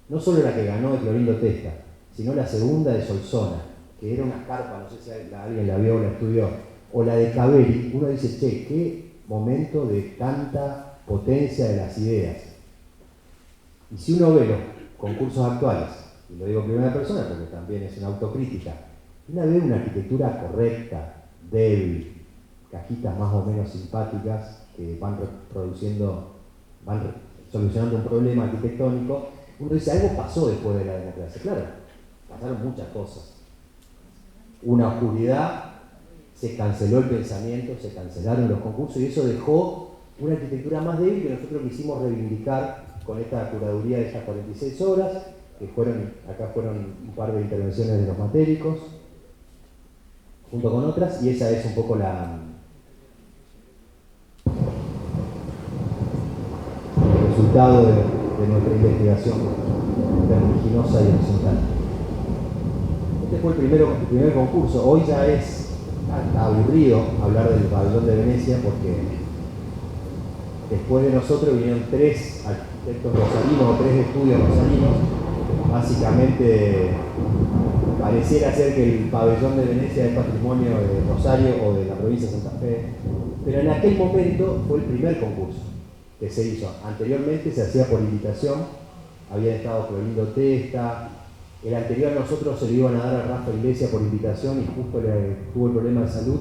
Speaker 4: no solo la que ganó de Clorindo Testa, sino la segunda de Solsona, que era una carpa, no sé si alguien la vio o la estudió, o la de Caveri, uno dice, che, qué momento de tanta potencia de las ideas. Y si uno ve los concursos actuales, y lo digo en primera persona porque también es una autocrítica, uno ve una arquitectura correcta, débil, cajitas más o menos simpáticas que van solucionando un problema arquitectónico. Uno dice, algo pasó después de la democracia. Claro, pasaron muchas cosas. Una oscuridad, se canceló el pensamiento, se cancelaron los concursos y eso dejó una arquitectura más débil que nosotros quisimos reivindicar con esta curaduría de estas 46 obras, que acá fueron un par de intervenciones de los matéricos, junto con otras, y esa es un poco el resultado de nuestra investigación vertiginosa y horizontal. Este fue el primer concurso. Hoy ya es aburrido hablar del pabellón de Venecia porque después de nosotros vinieron 3 arquitectos rosarinos o 3 estudios rosarinos. Básicamente pareciera ser que el pabellón de Venecia es patrimonio de Rosario o de la provincia de Santa Fe, pero en aquel momento fue el primer concurso que se hizo. Anteriormente se hacía por invitación, había estado Clorindo Testa, el anterior a nosotros se lo iban a dar a Rafa Iglesias por invitación y justo tuvo el problema de salud,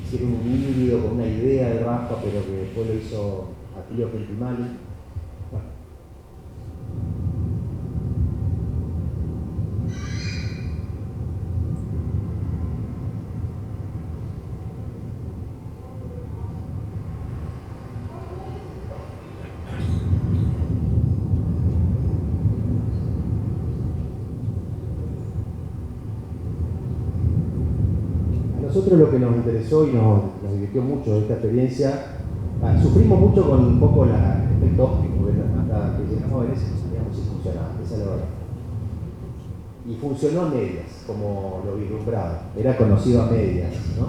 Speaker 4: hicieron un híbrido con una idea de Rafa, pero que después lo hizo Atilio Gentimani. nosotros lo que nos interesó y nos divirtió mucho de esta experiencia, sufrimos mucho con un poco el efecto óptico, porque hasta que llegamos a Venecia no sabíamos si funcionaba, esa es la verdad. Y funcionó a medias, como lo vislumbrado, era conocido a medias, ¿no?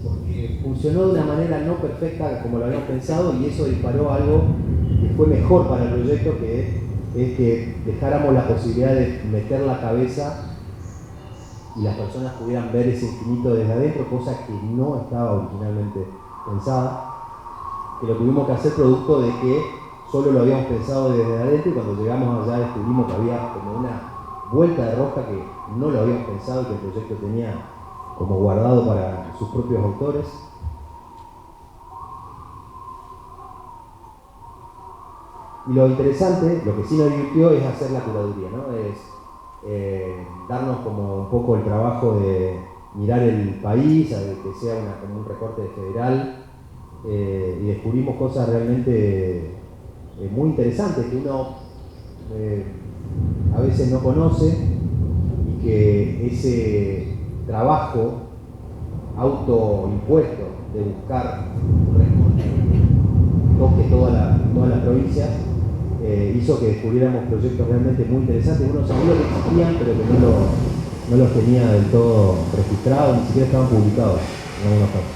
Speaker 4: Porque funcionó de una manera no perfecta como lo habíamos pensado y eso disparó algo que fue mejor para el proyecto, que es que dejáramos la posibilidad de meter la cabeza y las personas pudieran ver ese infinito desde adentro, cosa que no estaba originalmente pensada, que lo tuvimos que hacer producto de que solo lo habíamos pensado desde adentro y cuando llegamos allá descubrimos que había como una vuelta de rosca que no lo habíamos pensado y que el proyecto tenía como guardado para sus propios autores. Y lo interesante, lo que sí nos divirtió, es hacer la curaduría, ¿no? Es darnos como un poco el trabajo de mirar el país, a que sea como un recorte federal, y descubrimos cosas realmente muy interesantes que uno a veces no conoce, y que ese trabajo autoimpuesto de buscar un recorte que toque toda la provincia hizo que descubriéramos proyectos realmente muy interesantes. Uno sabía que existían, pero que no los tenía del todo registrados, ni siquiera estaban publicados en algunos casos.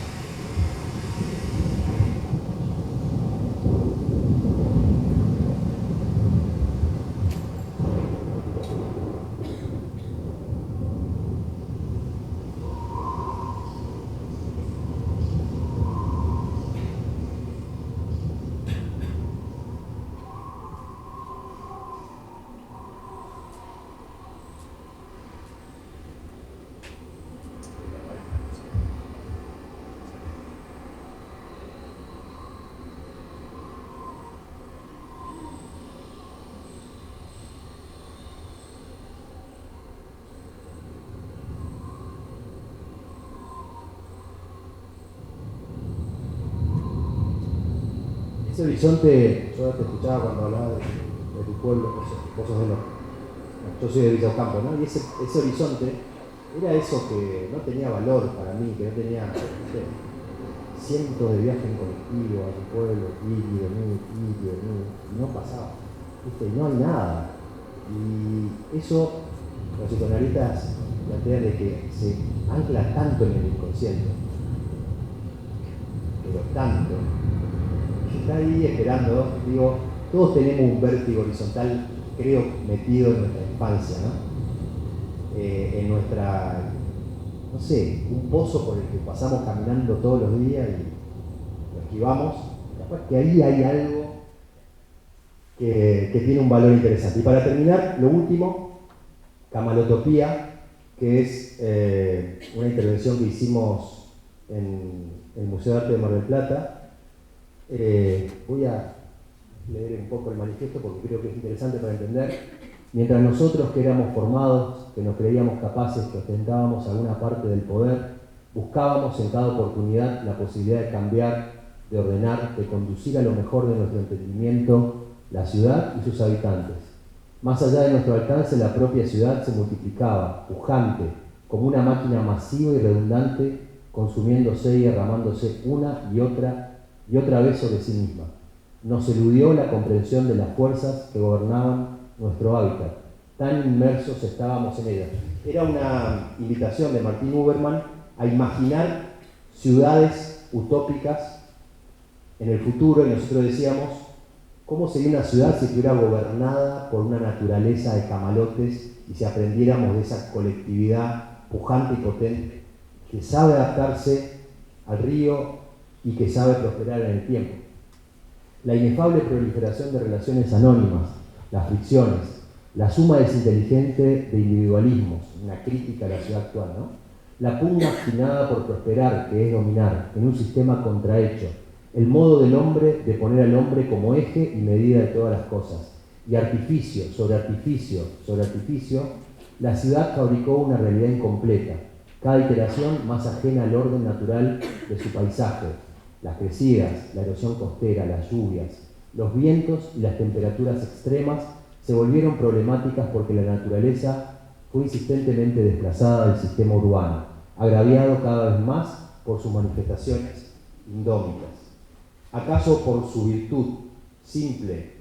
Speaker 4: Ese horizonte, yo te escuchaba cuando hablabas de tu pueblo, vos sos de yo soy de Villa Ocampo, ¿no? Y ese horizonte era eso que no tenía valor para mí, que no tenía, no sé, cientos de viajes en colectivo a tu pueblo, ir, y no pasaba, ¿viste? Y no hay nada. Y eso los psicoanalistas plantean de que se ancla tanto en el inconsciente, pero tanto, está ahí esperando, digo, todos tenemos un vértigo horizontal, creo, metido en nuestra infancia, ¿no? En nuestra, no sé, un pozo por el que pasamos caminando todos los días y lo esquivamos, capaz que ahí hay algo que tiene un valor interesante. Y para terminar, lo último, Camalotopía, que es una intervención que hicimos en el Museo de Arte de Mar del Plata. Voy a leer un poco el manifiesto porque creo que es interesante para entender. Mientras nosotros que éramos formados, que nos creíamos capaces, que ostentábamos alguna parte del poder, buscábamos en cada oportunidad la posibilidad de cambiar, de ordenar, de conducir a lo mejor de nuestro entendimiento la ciudad y sus habitantes. Más allá de nuestro alcance, la propia ciudad se multiplicaba, pujante, como una máquina masiva y redundante, consumiéndose y derramándose una y otra vez sobre sí misma. Nos eludió la comprensión de las fuerzas que gobernaban nuestro hábitat. Tan inmersos estábamos en ella. Era una invitación de Martin Uberman a imaginar ciudades utópicas en el futuro, y nosotros decíamos, ¿cómo sería una ciudad si estuviera gobernada por una naturaleza de camalotes y si aprendiéramos de esa colectividad pujante y potente que sabe adaptarse al río y que sabe prosperar en el tiempo? La inefable proliferación de relaciones anónimas, las fricciones, la suma desinteligente de individualismos, una crítica a la ciudad actual, ¿no? La pugna obstinada por prosperar, que es dominar, en un sistema contrahecho, el modo del hombre de poner al hombre como eje y medida de todas las cosas, y artificio sobre artificio sobre artificio, la ciudad fabricó una realidad incompleta, cada iteración más ajena al orden natural de su paisaje, las crecidas, la erosión costera, las lluvias, los vientos y las temperaturas extremas se volvieron problemáticas porque la naturaleza fue insistentemente desplazada del sistema urbano, agraviado cada vez más por sus manifestaciones indómitas. ¿Acaso por su virtud simple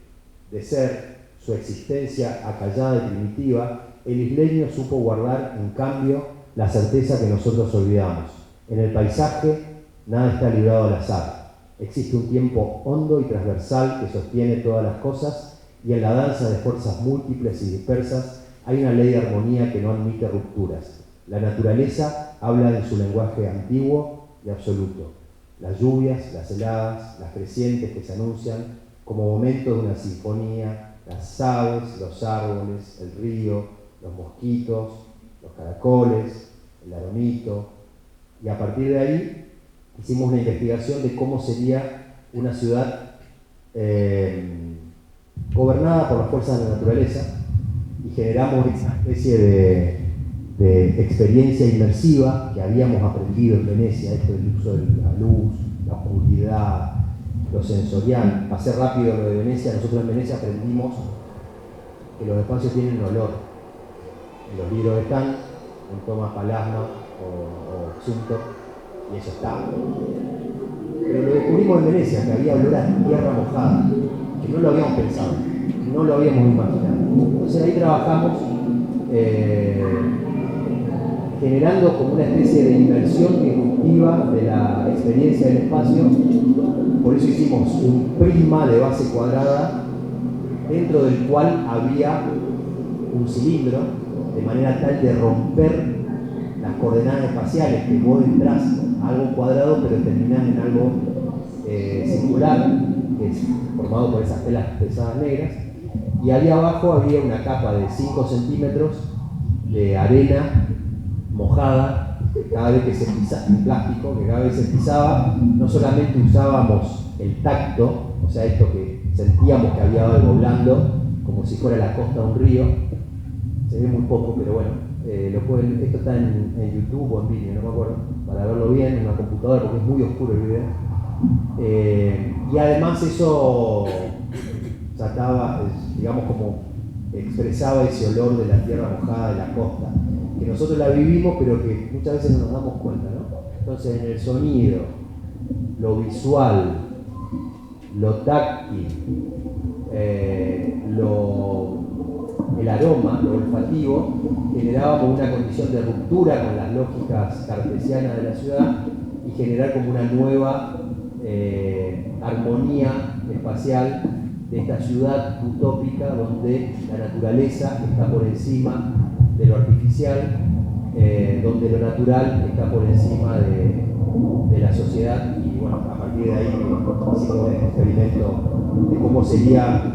Speaker 4: de ser su existencia acallada y primitiva, el isleño supo guardar, en cambio, la certeza que nosotros olvidamos? En el paisaje nada está librado al azar. Existe un tiempo hondo y transversal que sostiene todas las cosas, y en la danza de fuerzas múltiples y dispersas hay una ley de armonía que no admite rupturas. La naturaleza habla en su lenguaje antiguo y absoluto. Las lluvias, las heladas, las crecientes que se anuncian como momentos de una sinfonía, las aves, los árboles, el río, los mosquitos, los caracoles, el aronito, y a partir de ahí hicimos una investigación de cómo sería una ciudad gobernada por las fuerzas de la naturaleza, y generamos esa especie de experiencia inmersiva que habíamos aprendido en Venecia, esto del uso de la luz, la oscuridad, lo sensorial. Pasé rápido lo de Venecia. Nosotros en Venecia aprendimos que los espacios tienen olor. En los libros están, en Tomás Palasma o Xuntor, y eso está. Pero lo descubrimos en Venecia, que había olor a tierra mojada, que no lo habíamos pensado, no lo habíamos imaginado. Entonces ahí trabajamos generando como una especie de inmersión disruptiva de la experiencia del espacio. Por eso hicimos un prisma de base cuadrada dentro del cual había un cilindro, de manera tal de romper las coordenadas espaciales, que vos entrás a algo cuadrado pero terminás en algo circular, que es formado por esas telas pesadas negras, y ahí abajo había una capa de 5 centímetros de arena mojada cada vez que se pisaba, en plástico, que cada vez se pisaba. No solamente usábamos el tacto, o sea, esto que sentíamos que había algo blando, como si fuera la costa de un río. Se ve muy poco, pero bueno, esto está en YouTube o en vídeo, no me acuerdo, para verlo bien en una computadora, porque es muy oscuro el video. Y además eso sacaba, digamos, como expresaba ese olor de la tierra mojada de la costa, que nosotros la vivimos, pero que muchas veces no nos damos cuenta, ¿no? Entonces, en el sonido, lo visual, lo táctil, el aroma, lo olfativo, generábamos una condición de ruptura con las lógicas cartesianas de la ciudad y generar como una nueva armonía espacial de esta ciudad utópica donde la naturaleza está por encima de lo artificial, donde lo natural está por encima de la sociedad. Y bueno, a partir de ahí hicimos un experimento de cómo sería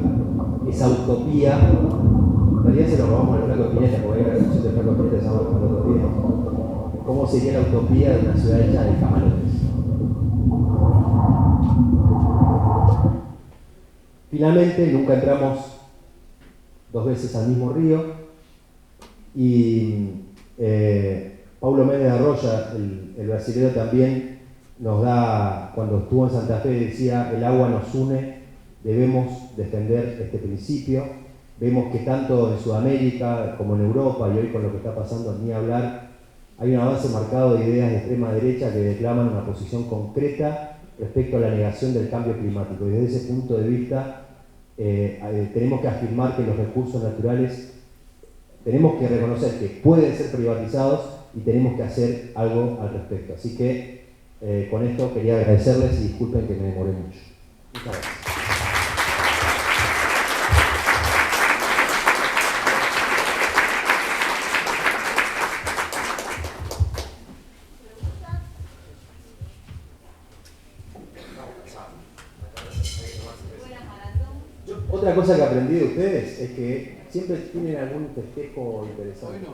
Speaker 4: esa utopía. En realidad se lo robamos al Flaco Spinetta, porque hay una canción de Flaco Spinetta que se llama La Utopía. ¿Cómo sería la utopía de una ciudad hecha de camarotes? Finalmente, nunca entramos 2 veces al mismo río, y Paulo Méndez Arroya, el brasileño, también nos da, cuando estuvo en Santa Fe, decía: el agua nos une, debemos defender este principio. Vemos que tanto en Sudamérica como en Europa, y hoy con lo que está pasando ni hablar, hay un avance marcado de ideas de extrema derecha que declaman una posición concreta respecto a la negación del cambio climático. Y desde ese punto de vista tenemos que afirmar que los recursos naturales tenemos que reconocer que pueden ser privatizados y tenemos que hacer algo al respecto. Así que con esto quería agradecerles y disculpen que me demoré mucho. Muchas gracias. Otra cosa que aprendí de ustedes es que siempre tienen algún festejo interesante.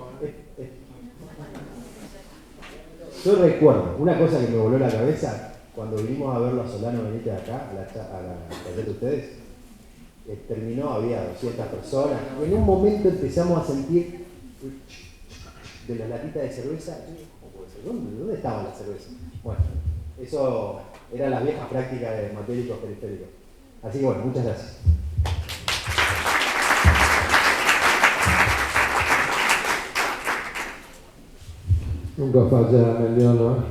Speaker 4: Yo recuerdo una cosa que me voló la cabeza cuando vinimos a verlo a Solano Benítez acá, a la taller de ustedes. Terminó, había 200 personas, y en un momento empezamos a sentir de las latitas de cerveza. ¿Dónde estaban las cervezas? Bueno, eso eran las viejas prácticas de matéricos periféricos. Así que bueno, muchas gracias.
Speaker 3: Nunca falla Meliano.